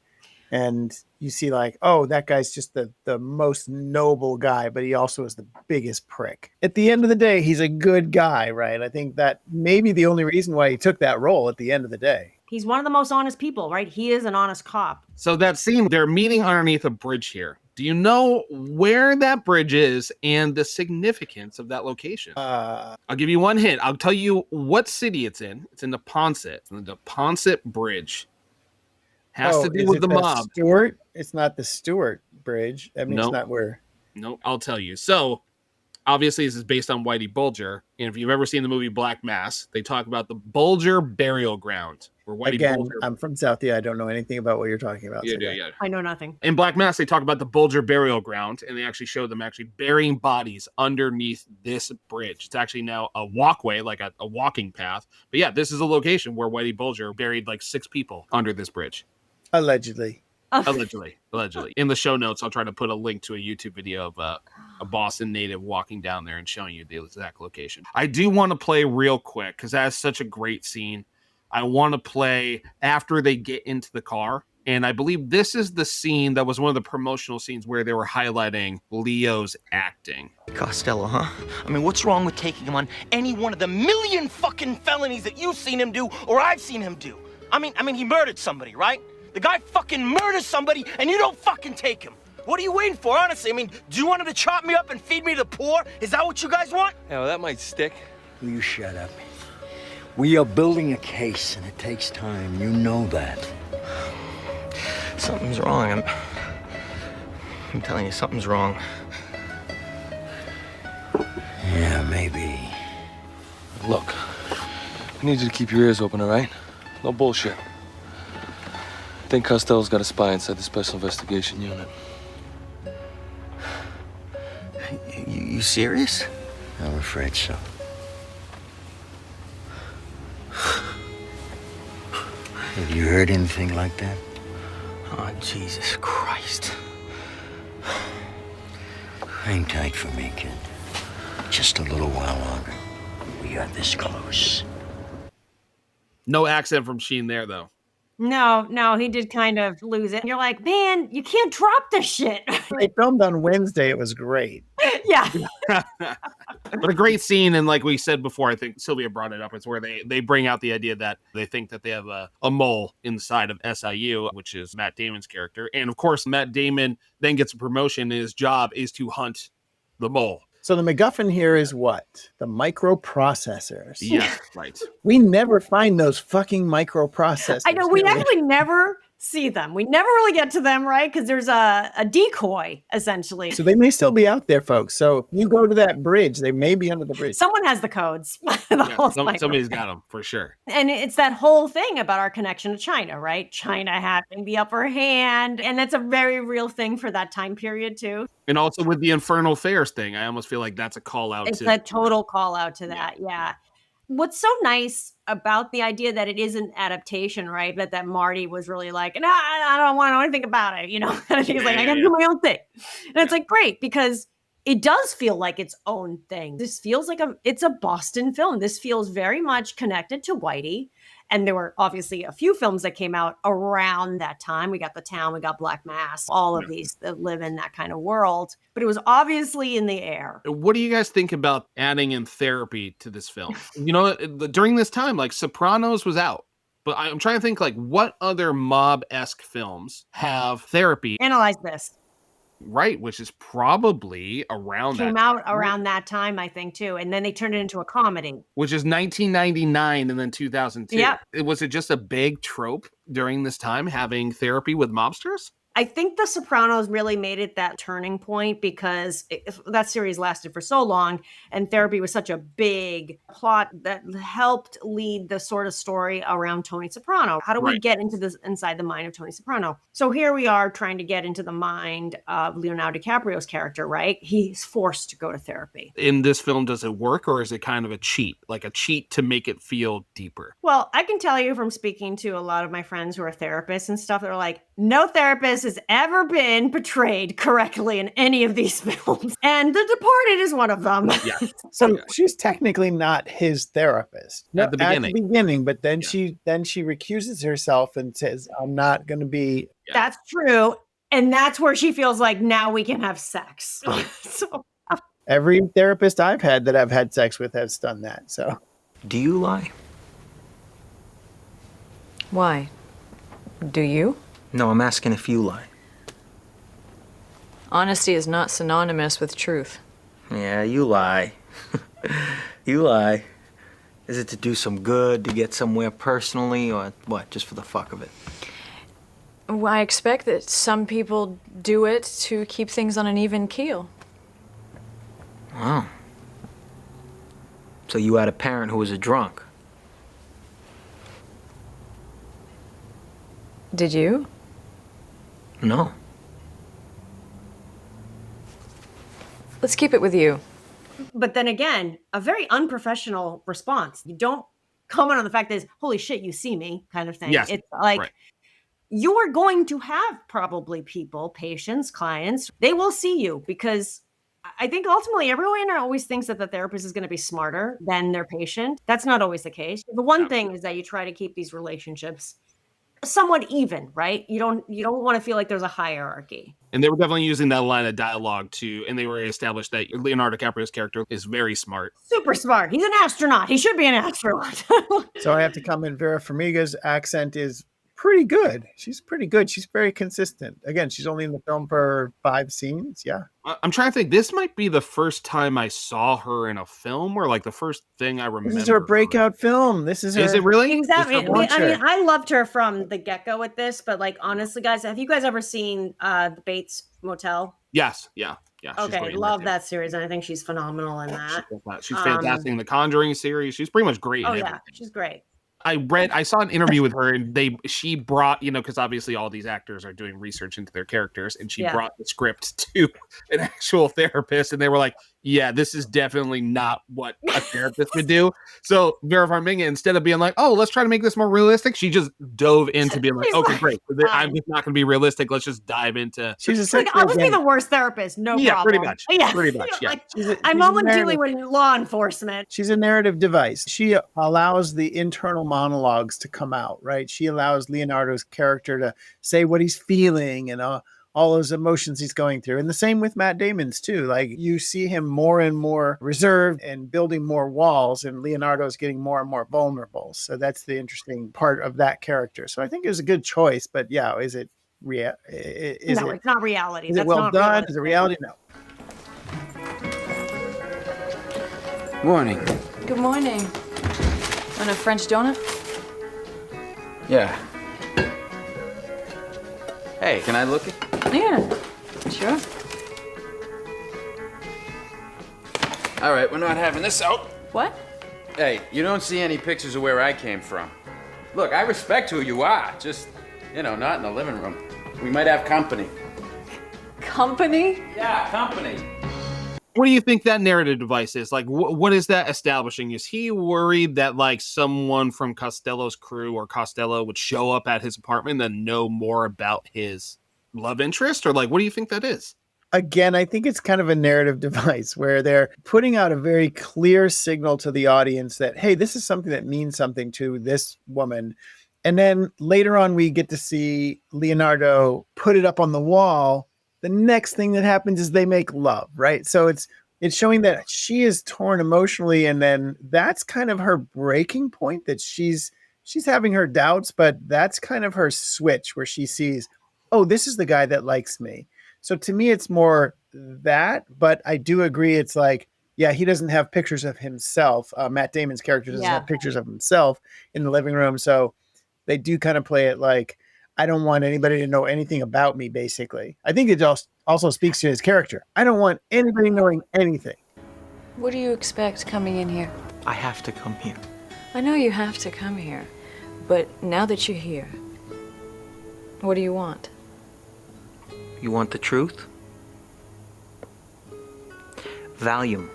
Speaker 5: And you see like, oh, that guy's just the most noble guy, but he also is the biggest prick. At the end of the day, he's a good guy, right? I think that may be the only reason why he took that role at the end of the day.
Speaker 8: He's one of the most honest people, right? He is an honest cop.
Speaker 4: So that scene, they're meeting underneath a bridge here. Do you know where that bridge is and the significance of that location? I'll give you one hint. I'll tell you what city it's in. It's in Neponset. The Neponset Bridge. Has to do with the mob.
Speaker 5: Stewart? It's not the Stewart Bridge. I mean,
Speaker 4: Nope.
Speaker 5: It's not where.
Speaker 4: No, I'll tell you. So, obviously, this is based on Whitey Bulger. And if you've ever seen the movie Black Mass, they talk about the Bulger Burial Ground. Where Whitey Bulger...
Speaker 5: I'm from Southie. I don't know anything about what you're talking about.
Speaker 4: Yeah.
Speaker 8: I know nothing.
Speaker 4: In Black Mass, they talk about the Bulger Burial Ground, and they actually show them actually burying bodies underneath this bridge. It's actually now a walkway, like a walking path. But yeah, this is a location where Whitey Bulger buried like 6 people under this bridge.
Speaker 5: Allegedly.
Speaker 4: Allegedly. In the show notes, I'll try to put a link to a YouTube video of a Boston native walking down there and showing you the exact location. I do want to play real quick because that's such a great scene. I want to play after they get into the car. And I believe this is the scene that was one of the promotional scenes where they were highlighting Leo's acting.
Speaker 18: Costello, huh? I mean, what's wrong with taking him on any one of the million fucking felonies that you've seen him do or I've seen him do? I mean, he murdered somebody, right? The guy fucking murders somebody and you don't fucking take him. What are you waiting for, honestly? I mean, do you want him to chop me up and feed me to the poor? Is that what you guys want?
Speaker 2: Yeah, well, that might stick.
Speaker 12: Will you shut up? We are building a case, and it takes time. You know that.
Speaker 18: Something's wrong. I'm telling you, something's wrong.
Speaker 12: Yeah, maybe.
Speaker 2: Look, I need you to keep your ears open, all right? No bullshit. I think Costello's got a spy inside the Special Investigation Unit.
Speaker 18: You serious?
Speaker 12: I'm afraid so. Have you heard anything like that?
Speaker 18: Oh, Jesus Christ.
Speaker 12: Hang tight for me, kid. Just a little while longer. We are this close.
Speaker 4: No accent from Sheen there, though.
Speaker 8: No, he did kind of lose it. You're like, man, you can't drop this shit.
Speaker 5: They filmed on Wednesday. It was great.
Speaker 8: Yeah.
Speaker 4: But a great scene, and like we said before, I think Silvia brought it up, it's where they bring out the idea that they think that they have a mole inside of SIU, which is Matt Damon's character. And of course, Matt Damon then gets a promotion, and his job is to hunt the mole.
Speaker 5: So the MacGuffin here is what? The microprocessors.
Speaker 4: Yeah, right.
Speaker 5: We never find those fucking microprocessors.
Speaker 8: I know, we actually never see them. We never really get to them, right? Because there's a decoy, essentially.
Speaker 5: So they may still be out there, folks. So if you go to that bridge, they may be under the bridge.
Speaker 8: Someone has the codes.
Speaker 4: Somebody's got them, for sure.
Speaker 8: And it's that whole thing about our connection to China, right? China having the upper hand. And that's a very real thing for that time period, too.
Speaker 4: And also with the Infernal Fairs thing, I almost feel like that's a call out.
Speaker 8: It's a total call out to that, yeah. What's so nice about the idea that it is an adaptation, right? That Marty was really like, no, I don't want to know anything about it, you know? And he's like, I got to do my own thing. And it's like, great, because it does feel like its own thing. This feels like it's a Boston film. This feels very much connected to Whitey. And there were obviously a few films that came out around that time. We got The Town, we got Black Mass, all of these that live in that kind of world. But it was obviously in the air.
Speaker 4: What do you guys think about adding in therapy to this film? You know, during this time, like Sopranos was out. But I'm trying to think, like, what other mob-esque films have therapy?
Speaker 8: Analyze this.
Speaker 4: Right, which is probably around
Speaker 8: Came out around that time, I think, too. And then they turned it into a comedy.
Speaker 4: Which is 1999 and then 2002.
Speaker 8: Yeah.
Speaker 4: Was it just a big trope during this time, having therapy with mobsters?
Speaker 8: I think The Sopranos really made it that turning point because that series lasted for so long and therapy was such a big plot that helped lead the sort of story around Tony Soprano. How do we get into this inside the mind of Tony Soprano? So here we are trying to get into the mind of Leonardo DiCaprio's character, right? He's forced to go to therapy.
Speaker 4: In this film, does it work or is it kind of a cheat? Like a cheat to make it feel deeper?
Speaker 8: Well, I can tell you from speaking to a lot of my friends who are therapists and stuff, they're like, no therapist has ever been portrayed correctly in any of these films. And The Departed is one of them.
Speaker 4: Yeah.
Speaker 5: So she's technically not his therapist
Speaker 4: At the beginning.
Speaker 5: but then she recuses herself and says, I'm not going to be.
Speaker 8: That's true. And that's where she feels like now we can have sex. So
Speaker 5: Every therapist I've had sex with has done that. So
Speaker 12: Do you lie?
Speaker 11: Why? Do you?
Speaker 12: No, I'm asking if you lie.
Speaker 11: Honesty is not synonymous with truth.
Speaker 12: Yeah, you lie. You lie. Is it to do some good, to get somewhere personally, or what, just for the fuck of it?
Speaker 11: Well, I expect that some people do it to keep things on an even keel.
Speaker 12: Wow. So you had a parent who was a drunk?
Speaker 11: Did you?
Speaker 12: No.
Speaker 11: Let's keep it with you.
Speaker 8: But then again, a very unprofessional response. You don't comment on the fact that it's, holy shit, you see me kind of thing.
Speaker 4: Yes,
Speaker 8: It's like,
Speaker 4: right.
Speaker 8: you are going to have probably people, patients, clients, they will see you because I think ultimately everyone always thinks that the therapist is going to be smarter than their patient. That's not always the case. The one thing is that you try to keep these relationships somewhat even, right? You don't want to feel like there's a hierarchy.
Speaker 4: And they were definitely using that line of dialogue too, and they were established that Leonardo DiCaprio's character is very smart.
Speaker 8: Super smart. He's an astronaut. He should be an astronaut.
Speaker 5: So I have to comment, Vera Farmiga's accent is pretty good. She's pretty good. She's very consistent. Again, she's only in the film for 5 scenes. Yeah.
Speaker 4: I'm trying to think. This might be the first time I saw her in a film, or like the first thing I remember.
Speaker 5: This is her breakout film. This is her.
Speaker 4: Is it really?
Speaker 8: Exactly.
Speaker 5: This is her
Speaker 8: I mean, I loved her from the get-go with this, but like honestly, guys, have you guys ever seen the Bates Motel?
Speaker 4: Yes. Yeah. She's
Speaker 8: Okay,
Speaker 4: great in
Speaker 8: love
Speaker 4: too.
Speaker 8: that series, and I think she's phenomenal in that.
Speaker 4: She's fantastic in the Conjuring series. She's pretty much great.
Speaker 8: Oh
Speaker 4: in
Speaker 8: yeah,
Speaker 4: everything.
Speaker 8: she's great.
Speaker 4: I saw an interview with her, and she brought, because obviously all these actors are doing research into their characters, and she brought the script to an actual therapist, and they were like, yeah, this is definitely not what a therapist would do. So Vera Farmiga, instead of being like, oh, let's try to make this more realistic, she just dove into being like, okay, great. I'm just not going to be realistic. Let's just dive into.
Speaker 5: She's
Speaker 8: Like, I would be the worst therapist, no problem.
Speaker 4: Pretty much.
Speaker 8: Yeah,
Speaker 4: Pretty much, yeah.
Speaker 8: Like, I'm only dealing with law enforcement.
Speaker 5: She's a narrative device. She allows the internal monologues to come out, right? She allows Leonardo's character to say what he's feeling and all those emotions he's going through. And the same with Matt Damon's too. Like you see him more and more reserved and building more walls, and Leonardo's getting more and more vulnerable. So that's the interesting part of that character. So I think it was a good choice, but yeah, is it real?
Speaker 8: No, it's not reality.
Speaker 5: Is
Speaker 8: That's
Speaker 5: it well
Speaker 8: not
Speaker 5: done?
Speaker 8: realistic.
Speaker 5: Is it reality? No.
Speaker 19: Morning.
Speaker 11: Good morning. Want a French donut?
Speaker 19: Yeah. Hey, can I look it?
Speaker 11: Yeah, sure.
Speaker 19: All right, we're not having this out.
Speaker 11: What?
Speaker 19: Hey, you don't see any pictures of where I came from. Look, I respect who you are, just, not in the living room. We might have company.
Speaker 11: Company?
Speaker 19: Yeah, company.
Speaker 4: What do you think that narrative device is? Like, what is that establishing? Is he worried that, like, someone from Costello's crew or Costello would show up at his apartment and know more about his love interest? Or, like, what do you think that is?
Speaker 5: Again, I think it's kind of a narrative device where they're putting out a very clear signal to the audience that, hey, this is something that means something to this woman. And then later on, we get to see Leonardo put it up on the wall. The next thing that happens is they make love, right? So it's showing that she is torn emotionally, and then that's kind of her breaking point, that she's having her doubts, but that's kind of her switch where she sees, oh, this is the guy that likes me. So to me, it's more that, but I do agree. It's like, yeah, he doesn't have pictures of himself. Matt Damon's character doesn't have pictures of himself in the living room. So they do kind of play it like, I don't want anybody to know anything about me, basically. I think it also speaks to his character. I don't want anybody knowing anything.
Speaker 11: What do you expect coming in here?
Speaker 18: I have to come here.
Speaker 11: I know you have to come here, but now that you're here, what do you want?
Speaker 18: You want the truth? Valium.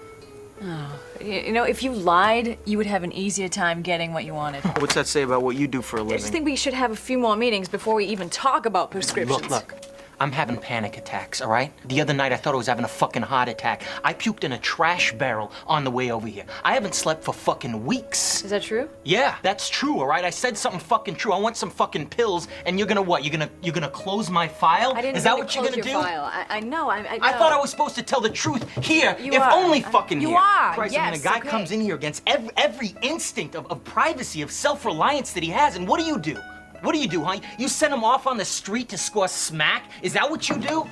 Speaker 11: Oh, you know, if you lied, you would have an easier time getting what you wanted.
Speaker 18: What's that say about what you do for a
Speaker 11: I
Speaker 18: living?
Speaker 11: just think we should have a few more meetings before we even talk about prescriptions.
Speaker 18: Look. I'm having panic attacks, all right? The other night I thought I was having a fucking heart attack. I puked in a trash barrel on the way over here. I haven't slept for fucking weeks.
Speaker 11: Is that true?
Speaker 18: Yeah, that's true, all right? I said something fucking true. I want some fucking pills, and you're gonna what? You're gonna close my file?
Speaker 11: I didn't
Speaker 18: Is that
Speaker 11: mean
Speaker 18: what
Speaker 11: to
Speaker 18: you're
Speaker 11: close
Speaker 18: gonna
Speaker 11: your
Speaker 18: do?
Speaker 11: file. I know. I
Speaker 18: I thought I was supposed to tell the truth here,
Speaker 11: You
Speaker 18: if
Speaker 11: are.
Speaker 18: only fucking
Speaker 11: You
Speaker 18: here.
Speaker 11: are,
Speaker 18: Christ,
Speaker 11: yes,
Speaker 18: I mean, a guy
Speaker 11: okay.
Speaker 18: comes in here against every instinct of privacy, of self-reliance that he has, and what do? What do, huh? You send him off on the street to score smack? Is that what you do?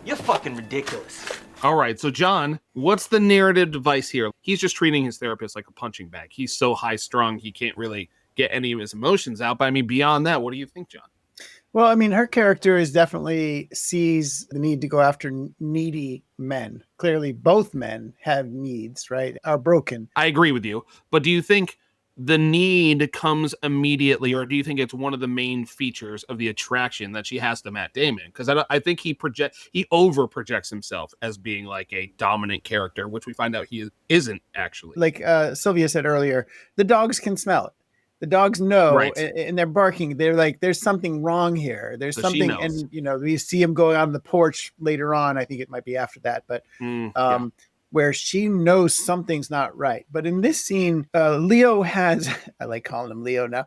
Speaker 18: You're fucking ridiculous.
Speaker 4: All right, so John, what's the narrative device here? He's just treating his therapist like a punching bag. He's so high-strung, he can't really get any of his emotions out. But I mean, beyond that, what do you think, John?
Speaker 5: Well, I mean, her character is definitely sees the need to go after needy men. Clearly, both men have needs, right? Are broken.
Speaker 4: I agree with you, but do you think the need comes immediately, or do you think it's one of the main features of the attraction that she has to Matt Damon? Because I think he over projects himself as being like a dominant character, which we find out he isn't actually.
Speaker 5: Like Silvia said earlier, the dogs can smell it. The dogs know,
Speaker 4: Right.
Speaker 5: and they're barking. They're like, "There's something wrong here. There's
Speaker 4: So she
Speaker 5: something,"
Speaker 4: knows.
Speaker 5: and we see him going on the porch later on. I think it might be after that, but where she knows something's not right. But in this scene, Leo has, I like calling him Leo now.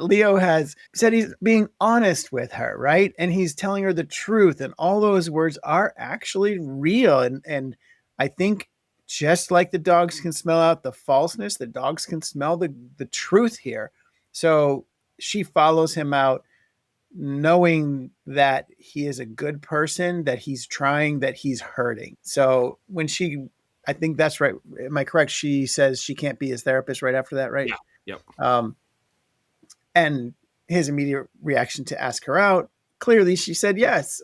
Speaker 5: Leo has said he's being honest with her, right? And he's telling her the truth, and all those words are actually real. And I think, just like the dogs can smell out the falseness, the dogs can smell the truth here. So she follows him out, knowing that he is a good person, that he's trying, that he's hurting. So when I think that's right. Am I correct? She says she can't be his therapist right after that, right?
Speaker 4: Yeah. Yep.
Speaker 5: And his immediate reaction to ask her out, clearly she said yes.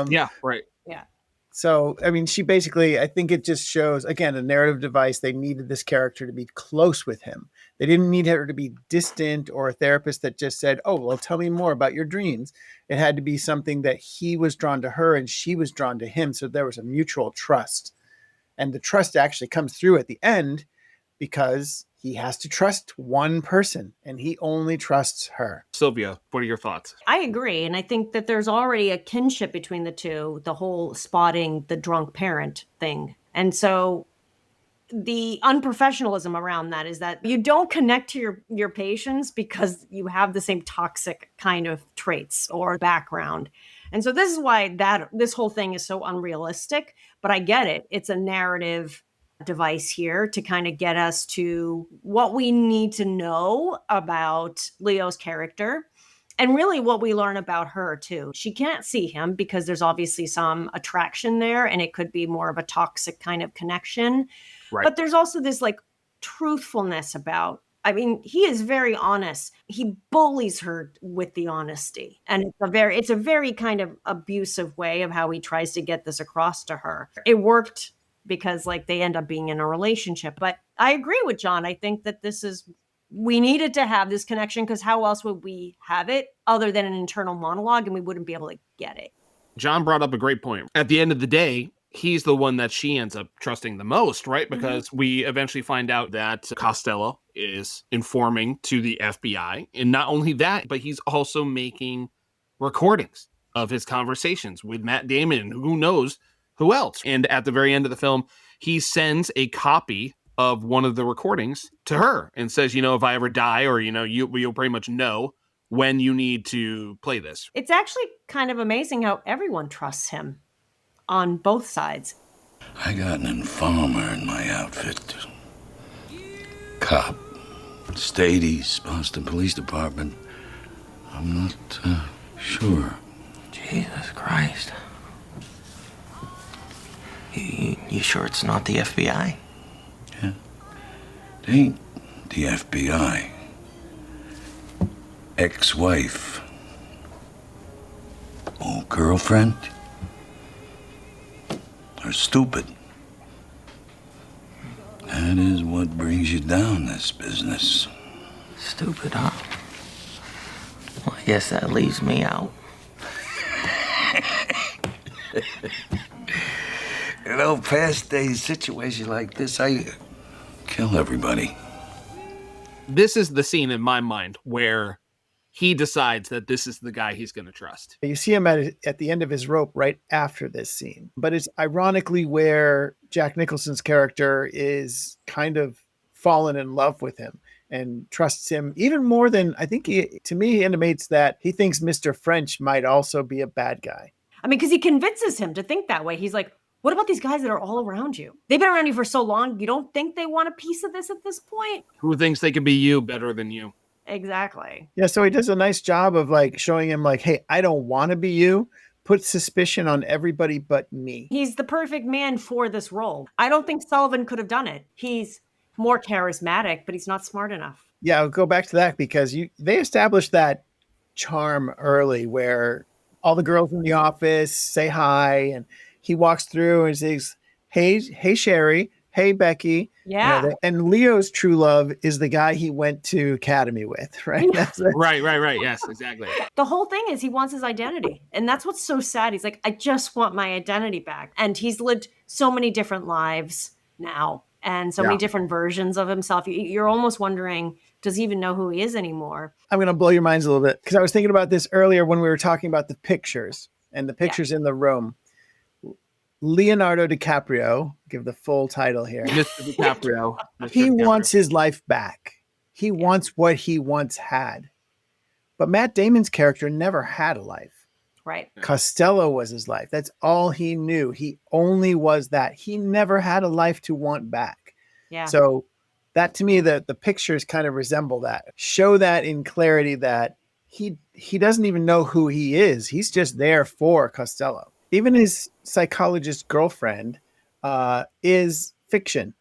Speaker 4: Yeah, right.
Speaker 8: Yeah.
Speaker 5: So, I mean, she basically, I think it just shows, again, a narrative device. They needed this character to be close with him. They didn't need her to be distant or a therapist that just said, "Oh, well, tell me more about your dreams." It had to be something that he was drawn to her and she was drawn to him. So there was a mutual trust. And the trust actually comes through at the end because he has to trust one person and he only trusts her.
Speaker 4: Silvia, what are your thoughts?
Speaker 8: I agree. And I think that there's already a kinship between the two, the whole spotting the drunk parent thing. And so the unprofessionalism around that is that you don't connect to your patients because you have the same toxic kind of traits or background. And so this is why this whole thing is so unrealistic, but I get it. It's a narrative device here to kind of get us to what we need to know about Leo's character and really what we learn about her too. She can't see him because there's obviously some attraction there and it could be more of a toxic kind of connection.
Speaker 4: Right.
Speaker 8: But there's also this like truthfulness about, I mean, he is very honest. He bullies her with the honesty. And it's a very kind of abusive way of how he tries to get this across to her. It worked because like they end up being in a relationship. But I agree with John. I think that we needed to have this connection because how else would we have it other than an internal monologue and we wouldn't be able to get it.
Speaker 4: John brought up a great point. At the end of the day, he's the one that she ends up trusting the most, right? Because we eventually find out that Costello is informing to the FBI. And not only that, but he's also making recordings of his conversations with Matt Damon and who knows who else. And at the very end of the film, he sends a copy of one of the recordings to her and says, if I ever die or, you'll pretty much know when you need to play this.
Speaker 8: It's actually kind of amazing how everyone trusts him on both sides.
Speaker 7: I got an informer in my outfit. Cop. Stades, Boston Police Department. I'm not sure.
Speaker 18: Jesus Christ. You sure it's not the FBI?
Speaker 7: Yeah. It ain't the FBI. Ex-wife girlfriend? Or stupid? That is what brings you down this business.
Speaker 13: Stupid, huh? Well, I guess that leaves me out.
Speaker 7: You know, past a situation like this, I kill everybody.
Speaker 4: This is the scene in my mind where he decides that this is the guy he's going to trust.
Speaker 5: You see him at the end of his rope right after this scene. But it's ironically where Jack Nicholson's character is kind of fallen in love with him and trusts him even more than, I think, to me, he intimates that he thinks Mr. French might also be a bad guy.
Speaker 8: I mean, because he convinces him to think that way. He's like, what about these guys that are all around you? They've been around you for so long. You don't think they want a piece of this at this point?
Speaker 4: Who thinks they can be you better than you?
Speaker 8: Exactly.
Speaker 5: Yeah, so he does a nice job of like showing him like, hey, I don't want to be you. Put suspicion on everybody but me.
Speaker 8: He's the perfect man for this role. I don't think Sullivan could have done it. He's more charismatic, but he's not smart enough.
Speaker 5: Yeah, I'll go back to that because they established that charm early where all the girls in the office say hi and he walks through and says, hey Sherry, hey Becky.
Speaker 8: Yeah.
Speaker 5: You know, and Leo's true love is the guy he went to academy with, right?
Speaker 4: Right. Yes, exactly.
Speaker 8: The whole thing is he wants his identity. And that's what's so sad. He's like, I just want my identity back. And he's lived so many different lives now and so many different versions of himself. You're almost wondering, does he even know who he is anymore?
Speaker 5: I'm going to blow your minds a little bit because I was thinking about this earlier when we were talking about the pictures and the pictures in the room. Leonardo DiCaprio, give the full title here.
Speaker 4: Mr. DiCaprio.
Speaker 5: He wants his life back. He wants what he once had. But Matt Damon's character never had a life.
Speaker 8: Right.
Speaker 5: Costello was his life. That's all he knew. He only was that. He never had a life to want back.
Speaker 8: Yeah.
Speaker 5: So that to me, the pictures kind of resemble that. Show that in clarity that he doesn't even know who he is. He's just there for Costello. Even his psychologist girlfriend is fiction.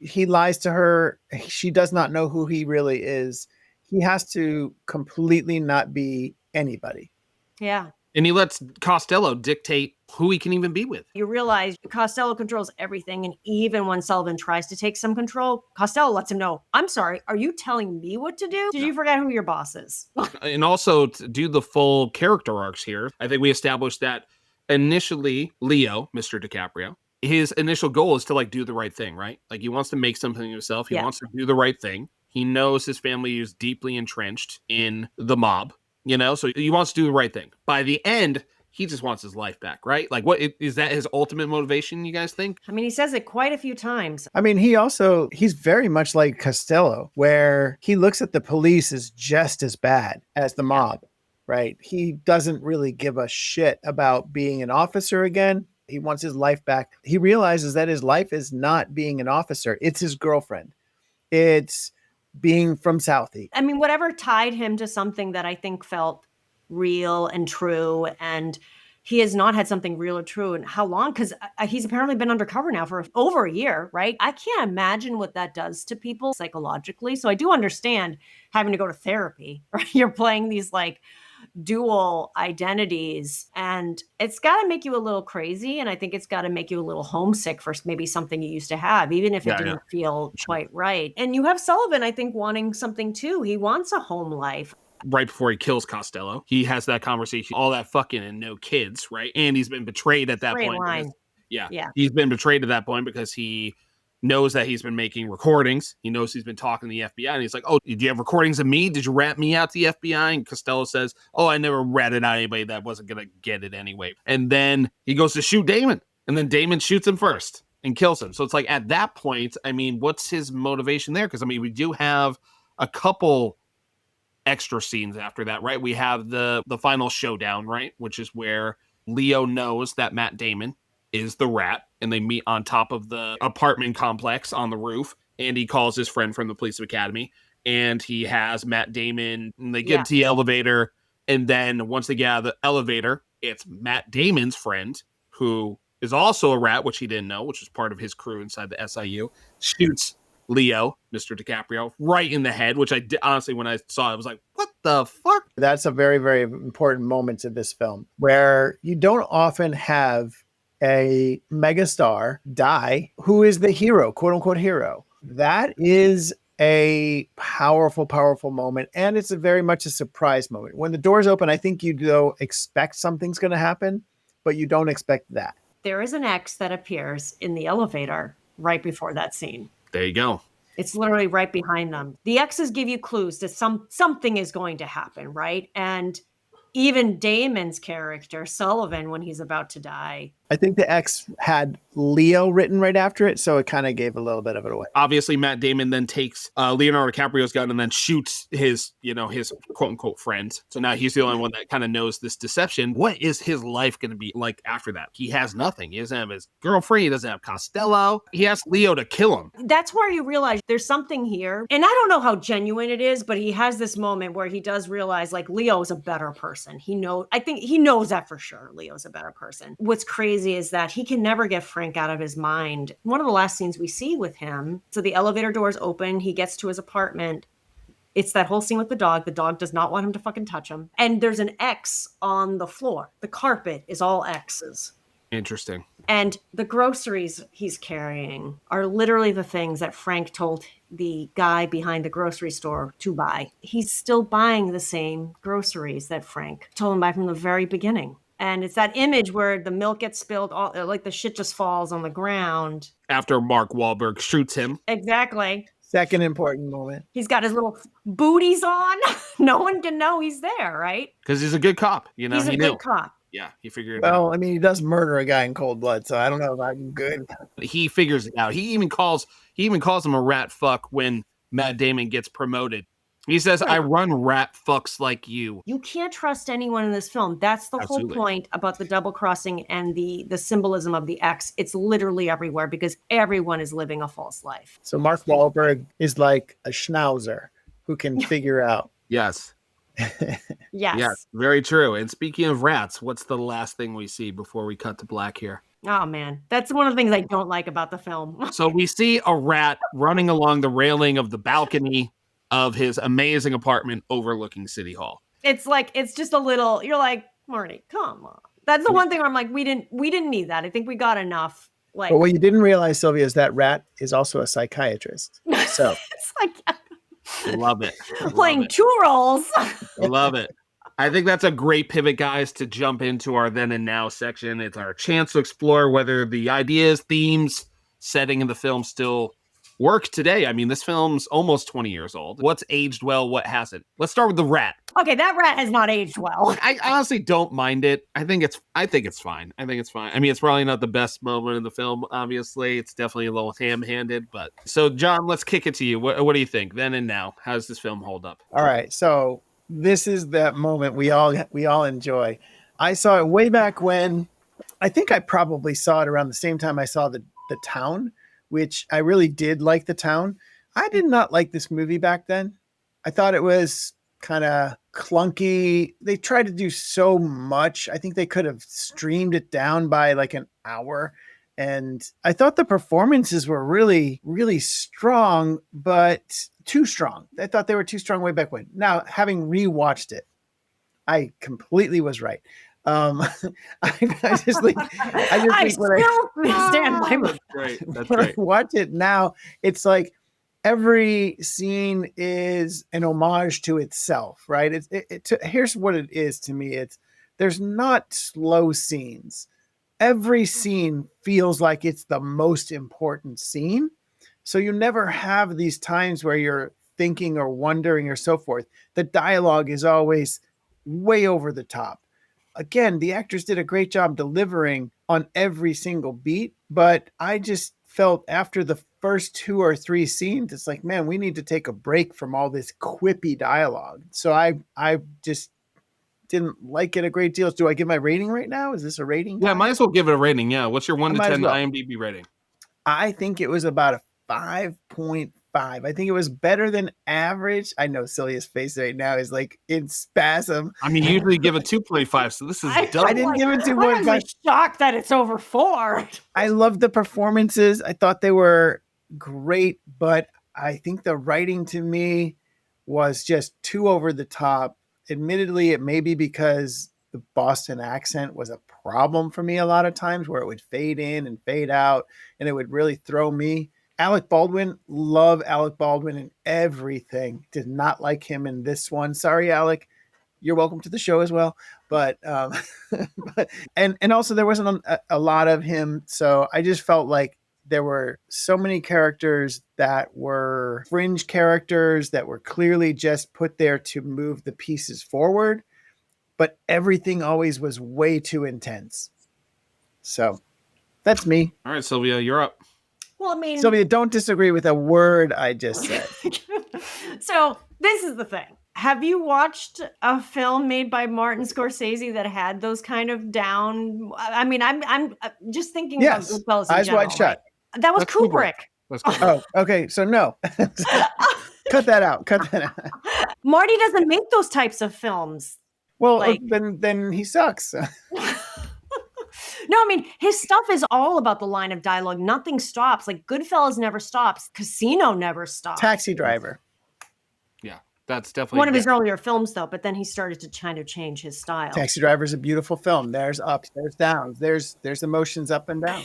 Speaker 5: He lies to her. She does not know who he really is. He has to completely not be anybody.
Speaker 8: Yeah.
Speaker 4: And he lets Costello dictate who he can even be with.
Speaker 8: You realize Costello controls everything. And even when Sullivan tries to take some control, Costello lets him know, I'm sorry, are you telling me what to do? Did you forget who your boss is?
Speaker 4: And also to do the full character arcs here, I think we established that initially Leo, Mr. DiCaprio, his initial goal is to like do the right thing, right? Like he wants to make something of himself. He wants to do the right thing. He knows his family is deeply entrenched in the mob, you know, so he wants to do the right thing. By the end, he just wants his life back, right? Like what is that his ultimate motivation, you guys think?
Speaker 8: I mean, he says it quite a few times.
Speaker 5: I mean, he's very much like Costello, where he looks at the police as just as bad as the mob, right? He doesn't really give a shit about being an officer again. He wants his life back. He realizes that his life is not being an officer. It's his girlfriend. It's being from Southie.
Speaker 8: I mean, whatever tied him to something that I think felt real and true, and he has not had something real or true in how long? Because he's apparently been undercover now for over a year, right? I can't imagine what that does to people psychologically. So I do understand having to go to therapy, right? You're playing these like dual identities and it's got to make you a little crazy. And I think it's got to make you a little homesick for maybe something you used to have, even if it didn't feel quite right. And you have Sullivan, I think, wanting something too. He wants a home life.
Speaker 4: Right before he kills Costello, he has that conversation, all that fucking and no kids, right? And he's been betrayed at that point. Because, he's been betrayed at that point because he knows that he's been making recordings. He knows he's been talking to the FBI, and he's like, oh, did you have recordings of me? Did you rat me out to the FBI? And Costello says, oh, I never ratted out anybody that wasn't going to get it anyway. And then he goes to shoot Damon, and then Damon shoots him first and kills him. So it's like at that point, I mean, what's his motivation there? Because, I mean, we do have a couple extra scenes after that, right? We have the final showdown, right? Which is where Leo knows that Matt Damon is the rat, and they meet on top of the apartment complex on the roof, and he calls his friend from the police academy, and he has Matt Damon, and they get to the elevator, and then once they get out of the elevator, it's Matt Damon's friend, who is also a rat, which he didn't know, which is part of his crew inside the SIU, shoots Leo, Mr. DiCaprio, right in the head, which honestly, when I saw it, I was like, what the fuck?
Speaker 5: That's a very, very important moment in this film where you don't often have a megastar die who is the hero, quote unquote hero. That is a powerful, powerful moment. And it's very much a surprise moment. When the doors open, I think you do expect something's going to happen, but you don't expect that.
Speaker 8: There is an X that appears in the elevator right before that scene.
Speaker 4: There you go.
Speaker 8: It's literally right behind them. The X's give you clues that something is going to happen, right? And even Damon's character, Sullivan, when he's about to die.
Speaker 5: I think the X had Leo written right after it, so it kind of gave a little bit of it away.
Speaker 4: Obviously, Matt Damon then takes Leonardo DiCaprio's gun and then shoots his quote unquote friend. So now he's the only one that kind of knows this deception. What is his life going to be like after that? He has nothing. He doesn't have his girlfriend. He doesn't have Costello. He has Leo to kill him.
Speaker 8: That's where you realize there's something here. And I don't know how genuine it is, but he has this moment where he does realize like Leo is a better person. I think he knows that for sure. Leo's a better person. What's crazy is that he can never get Frank out of his mind. One of the last scenes we see with him, so the elevator doors open, he gets to his apartment. It's that whole scene with the dog. The dog does not want him to fucking touch him. And there's an X on the floor. The carpet is all X's.
Speaker 4: Interesting.
Speaker 8: And the groceries he's carrying are literally the things that Frank told the guy behind the grocery store to buy. He's still buying the same groceries that Frank told him to buy from the very beginning. And it's that image where the milk gets spilled, all like the shit just falls on the ground.
Speaker 4: After Mark Wahlberg shoots him.
Speaker 8: Exactly.
Speaker 5: Second important moment.
Speaker 8: He's got his little booties on. No one can know he's there, right?
Speaker 4: Because he's a good cop.
Speaker 8: He's a good cop.
Speaker 4: Yeah, he figured it out.
Speaker 5: Well, I mean, he does murder a guy in cold blood, so I don't know if I'm good.
Speaker 4: He figures it out. He even calls him a rat fuck when Matt Damon gets promoted. He says, I run rat fucks like you.
Speaker 8: You can't trust anyone in this film. That's the
Speaker 4: Absolutely.
Speaker 8: whole point about the double crossing and the symbolism of the X. It's literally everywhere because everyone is living a false life.
Speaker 5: So Mark Wahlberg is like a schnauzer who can figure out.
Speaker 4: Yes.
Speaker 8: Yes.
Speaker 4: Yes, very true. And speaking of rats, what's the last thing we see before we cut to black here?
Speaker 8: Oh, man. That's one of the things I don't like about the film.
Speaker 4: So we see a rat running along the railing of the balcony of his amazing apartment overlooking City Hall.
Speaker 8: It's like, it's just a little, you're like, Marty, come on. That's the one thing where I'm like, we didn't need that. I think we got enough. Like,
Speaker 5: But what you didn't realize, Sylvia, is that rat is also a psychiatrist. So
Speaker 8: it's like
Speaker 4: love it.
Speaker 8: playing two roles.
Speaker 4: Love it. I think that's a great pivot, guys, to jump into our then and now section. It's our chance to explore whether the ideas, themes, setting in the film still work today. I mean, this film's almost 20 years old. What's aged well, what hasn't? Let's start with the rat.
Speaker 8: Okay, that rat has not aged well.
Speaker 4: I honestly don't mind it. I think it's fine. I mean, it's probably not the best moment in the film, obviously. It's definitely a little ham-handed, but so John, let's kick it to you. What do you think? Then and now. How does this film hold up?
Speaker 5: all right, so this is that moment we all enjoy. I saw it way back when. I think I probably saw it around the same time I saw the Town, which I really did like The Town. I did not like this movie back then. I thought it was kind of clunky. They tried to do so much. I think they could have streamed it down by like an hour. And I thought the performances were really, really strong, but too strong. I thought they were too strong way back when. Now, having rewatched it, I completely was right. I just think when
Speaker 8: I stand by my.
Speaker 4: That's
Speaker 5: when
Speaker 4: great.
Speaker 5: I watch it now, it's like every scene is an homage to itself, right? Here's what it is to me. There's not slow scenes. Every scene feels like it's the most important scene. So you never have these times where you're thinking or wondering or so forth. The dialogue is always way over the top. Again, the actors did a great job delivering on every single beat, but I just felt after the first 2 or 3 scenes, it's like, man, we need to take a break from all this quippy dialogue. So I just didn't like it a great deal. Do I give my rating right now? Is this a rating?
Speaker 4: Yeah, might as well give it a rating. Yeah. What's your 1 to 10
Speaker 5: well.
Speaker 4: IMDb rating?
Speaker 5: I think it was about a 5.5. I think it was better than average. I know Sylvia's face right now is like in spasm.
Speaker 4: I mean, you usually give it 2.5, so this is dumb.
Speaker 5: I didn't give it too much.
Speaker 8: I'm shocked that it's over 4.
Speaker 5: I loved the performances. I thought they were great, but I think the writing to me was just too over the top. Admittedly, it may be because the Boston accent was a problem for me a lot of times, where it would fade in and fade out, and it would really throw me. Alec Baldwin, love Alec Baldwin in everything. Did not like him in this one. Sorry, Alec. You're welcome to the show as well. But, and also there wasn't a lot of him. So I just felt like there were so many characters that were fringe characters that were clearly just put there to move the pieces forward, but everything always was way too intense. So that's me.
Speaker 4: All right, Silvia, you're up.
Speaker 8: Well, I mean,
Speaker 5: Silvia, don't disagree with a word I just said.
Speaker 8: So this is the thing. Have you watched a film made by Martin Scorsese that had those kind of down? I mean, I'm just thinking
Speaker 5: Yes,
Speaker 8: about Goodfellas in
Speaker 5: Eyes
Speaker 8: general,
Speaker 5: Wide Shut.
Speaker 8: right? That was
Speaker 5: That's
Speaker 8: Kubrick.
Speaker 5: Oh, okay. So no, cut that out. Cut that out.
Speaker 8: Marty doesn't make those types of films.
Speaker 5: Well,
Speaker 8: Like-
Speaker 5: then he sucks.
Speaker 8: No, I mean, his stuff is all about the line of dialogue. Nothing stops. Like Goodfellas never stops. Casino never stops.
Speaker 5: Taxi Driver.
Speaker 4: Yeah, that's definitely
Speaker 8: One of his earlier films, though, but then he started to kind of change his style.
Speaker 5: Taxi Driver is a beautiful film. There's ups, there's downs, there's emotions up and down.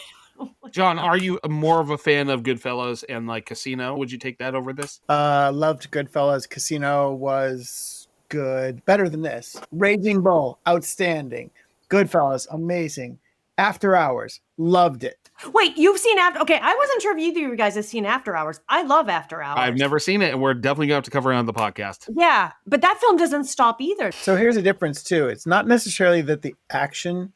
Speaker 4: John, are you more of a fan of Goodfellas and like Casino? Would you take that over this?
Speaker 5: Loved Goodfellas. Casino was good, better than this. Raging Bull, outstanding. Goodfellas, amazing. After Hours, loved it.
Speaker 8: Wait, you've seen After? Okay, I wasn't sure if either of you guys have seen After Hours. I love After Hours.
Speaker 4: I've never seen it, and we're definitely going to have to cover it on the podcast.
Speaker 8: Yeah, but that film doesn't stop either.
Speaker 5: So here's a difference too. It's not necessarily that the action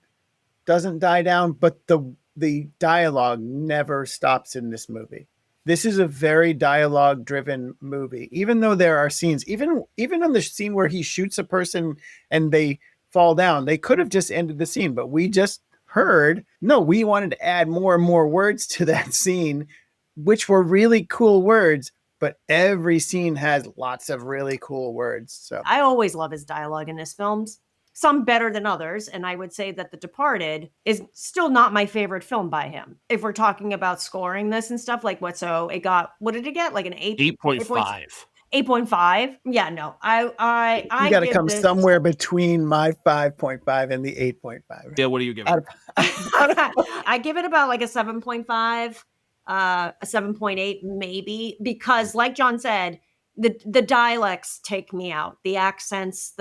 Speaker 5: doesn't die down, but the dialogue never stops in this movie. This is a very dialogue driven movie. Even though there are scenes, even on the scene where he shoots a person and they fall down, they could have just ended the scene, but we just heard, no, we wanted to add more and more words to that scene, which were really cool words, but every scene has lots of really cool words. So
Speaker 8: I always love his dialogue in his films. Some better than others, and I would say that The Departed is still not my favorite film by him. If we're talking about scoring this and stuff, like what did it get? Like an
Speaker 4: 8.5.
Speaker 8: 8.5. Yeah, no. I
Speaker 5: you got to
Speaker 8: give
Speaker 5: come
Speaker 8: this-
Speaker 5: somewhere between my 5.5 and the 8.5.
Speaker 4: Yeah, what do you give it?
Speaker 8: I give it about like a 7.5, a 7.8 maybe, because like John said, the dialects take me out, the accents,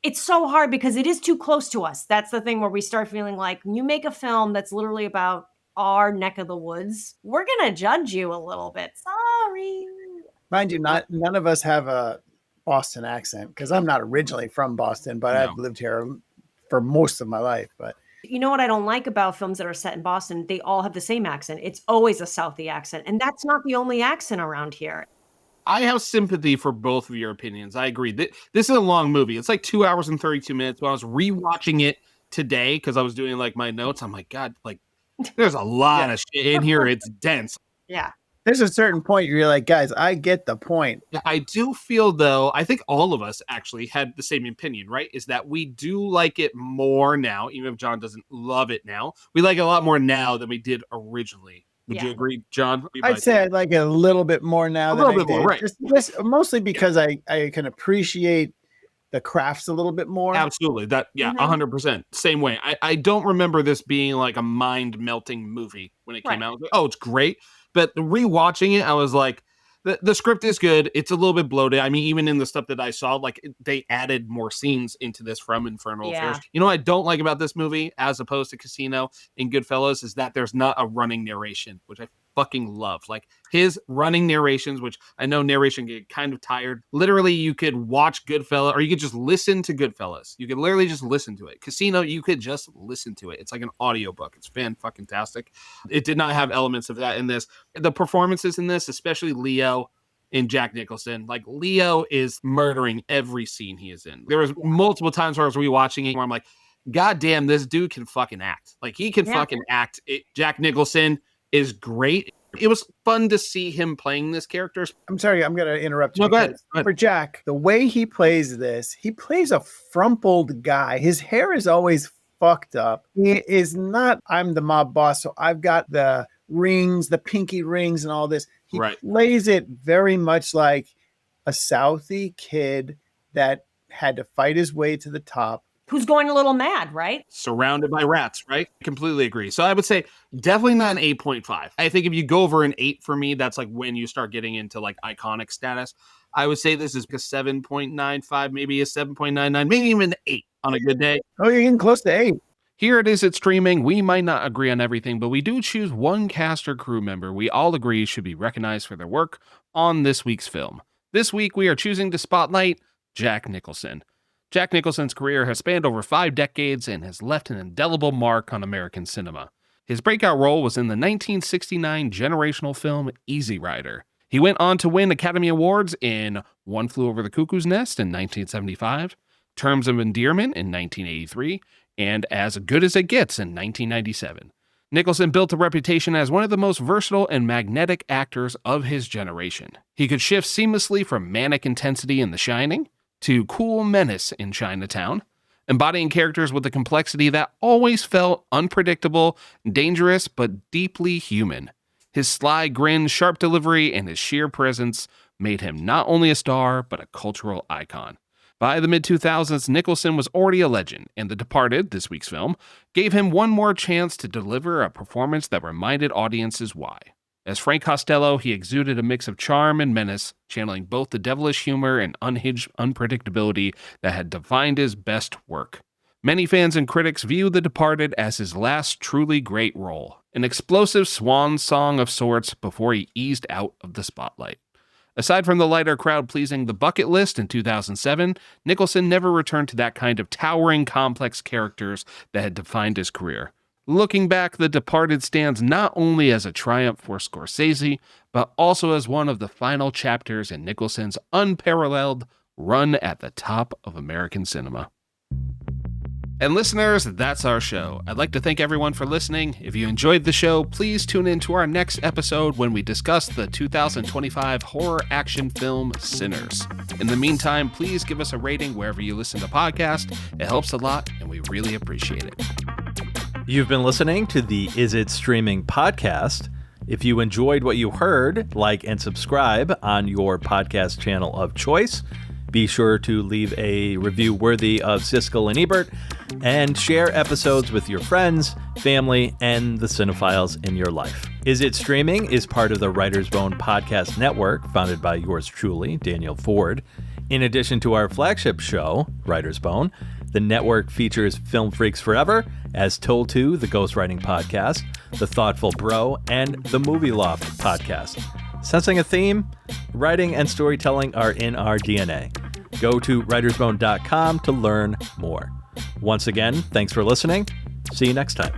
Speaker 8: it's so hard because it is too close to us. That's the thing where we start feeling like when you make a film that's literally about our neck of the woods, we're going to judge you a little bit. Sorry.
Speaker 5: Mind you, none of us have a Boston accent because I'm not originally from Boston, but I've lived here for most of my life. But
Speaker 8: you know what I don't like about films that are set in Boston? They all have the same accent. It's always a Southie accent, and that's not the only accent around here.
Speaker 4: I have sympathy for both of your opinions. I agree. This is a long movie. It's like 2 hours and 32 minutes. When I was rewatching it today, because I was doing like my notes, I'm like, God, like there's a lot of shit in here. It's dense.
Speaker 8: Yeah.
Speaker 5: There's a certain point you're like, guys, I get the point.
Speaker 4: I do feel, though, I think all of us actually had the same opinion, right? Is that we do like it more now, even if John doesn't love it now. We like it a lot more now than we did originally. Would you agree, John?
Speaker 5: I'd say I like it a little bit more now.
Speaker 4: A
Speaker 5: than
Speaker 4: little
Speaker 5: I
Speaker 4: bit more,
Speaker 5: did.
Speaker 4: right.
Speaker 5: Just mostly because I can appreciate the crafts a little bit more.
Speaker 4: Absolutely. 100%. Same way. I don't remember this being like a mind-melting movie when it came out. I was like, oh, it's great. But rewatching it, I was like, the script is good. It's a little bit bloated. I mean, even in the stuff that I saw, like they added more scenes into this from Infernal Affairs. You know what I don't like about this movie, as opposed to Casino and Goodfellas, is that there's not a running narration, which I fucking love. Like his running narrations, which I know narration get kind of tired. Literally, you could watch Goodfellas, or you could just listen to Goodfellas. You could literally just listen to it. Casino, you could just listen to it. It's like an audiobook. It's fan-fucking-tastic. It did not have elements of that in this. The performances in this, especially Leo and Jack Nicholson, like Leo is murdering every scene he is in. There was multiple times where I was rewatching it where I'm like, God damn, this dude can fucking act. Like he can fucking act. Jack Nicholson is great. It was fun to see him playing this character.
Speaker 5: I'm sorry, I'm going to interrupt you.
Speaker 4: No, go ahead.
Speaker 5: For Jack, the way he plays this, he plays a frumpled guy. His hair is always fucked up. He is not, I'm the mob boss, so I've got the rings, the pinky rings and all this. He
Speaker 4: Right.
Speaker 5: plays it very much like a Southie kid that had to fight his way to the top.
Speaker 8: Who's going a little mad, right?
Speaker 4: Surrounded by rats, right? Completely agree. So I would say definitely not an 8.5. I think if you go over an 8 for me, that's like when you start getting into like iconic status. I would say this is a 7.95, maybe a 7.99, maybe even an 8 on a good day.
Speaker 5: Oh, you're getting close to 8.
Speaker 4: Here it is at streaming. We might not agree on everything, but we do choose one cast or crew member we all agree should be recognized for their work on this week's film. This week, we are choosing to spotlight Jack Nicholson. Jack Nicholson's career has spanned over 5 decades and has left an indelible mark on American cinema. His breakout role was in the 1969 generational film Easy Rider. He went on to win Academy Awards in One Flew Over the Cuckoo's Nest in 1975, Terms of Endearment in 1983, and As Good as It Gets in 1997. Nicholson built a reputation as one of the most versatile and magnetic actors of his generation. He could shift seamlessly from manic intensity in The Shining to cool menace in Chinatown, embodying characters with a complexity that always felt unpredictable, dangerous, but deeply human. His sly grin, sharp delivery, and his sheer presence made him not only a star, but a cultural icon. By the mid-2000s, Nicholson was already a legend, and The Departed, this week's film, gave him one more chance to deliver a performance that reminded audiences why. As Frank Costello, he exuded a mix of charm and menace, channeling both the devilish humor and unhinged unpredictability that had defined his best work. Many fans and critics view The Departed as his last truly great role, an explosive swan song of sorts before he eased out of the spotlight. Aside from the lighter crowd-pleasing The Bucket List in 2007, Nicholson never returned to that kind of towering, complex characters that had defined his career. Looking back, The Departed stands not only as a triumph for Scorsese, but also as one of the final chapters in Nicholson's unparalleled run at the top of American cinema. And listeners, that's our show. I'd like to thank everyone for listening. If you enjoyed the show, please tune in to our next episode when we discuss the 2025 horror action film Sinners. In the meantime, please give us a rating wherever you listen to podcasts. It helps a lot, and we really appreciate it.
Speaker 20: You've been listening to the Is It Streaming podcast. If you enjoyed what you heard, like and subscribe on your podcast channel of choice. Be sure to leave a review worthy of Siskel and Ebert, and share episodes with your friends, family, and the cinephiles in your life. Is It Streaming is part of the Writer's Bone podcast network, founded by yours truly, Daniel Ford. In addition to our flagship show, Writer's Bone, the network features Film Freaks Forever, As Told To, the Ghostwriting Podcast, The Thoughtful Bro, and the Movie Loft Podcast. Sensing a theme? Writing and storytelling are in our DNA. Go to writersbone.com to learn more. Once again, thanks for listening. See you next time.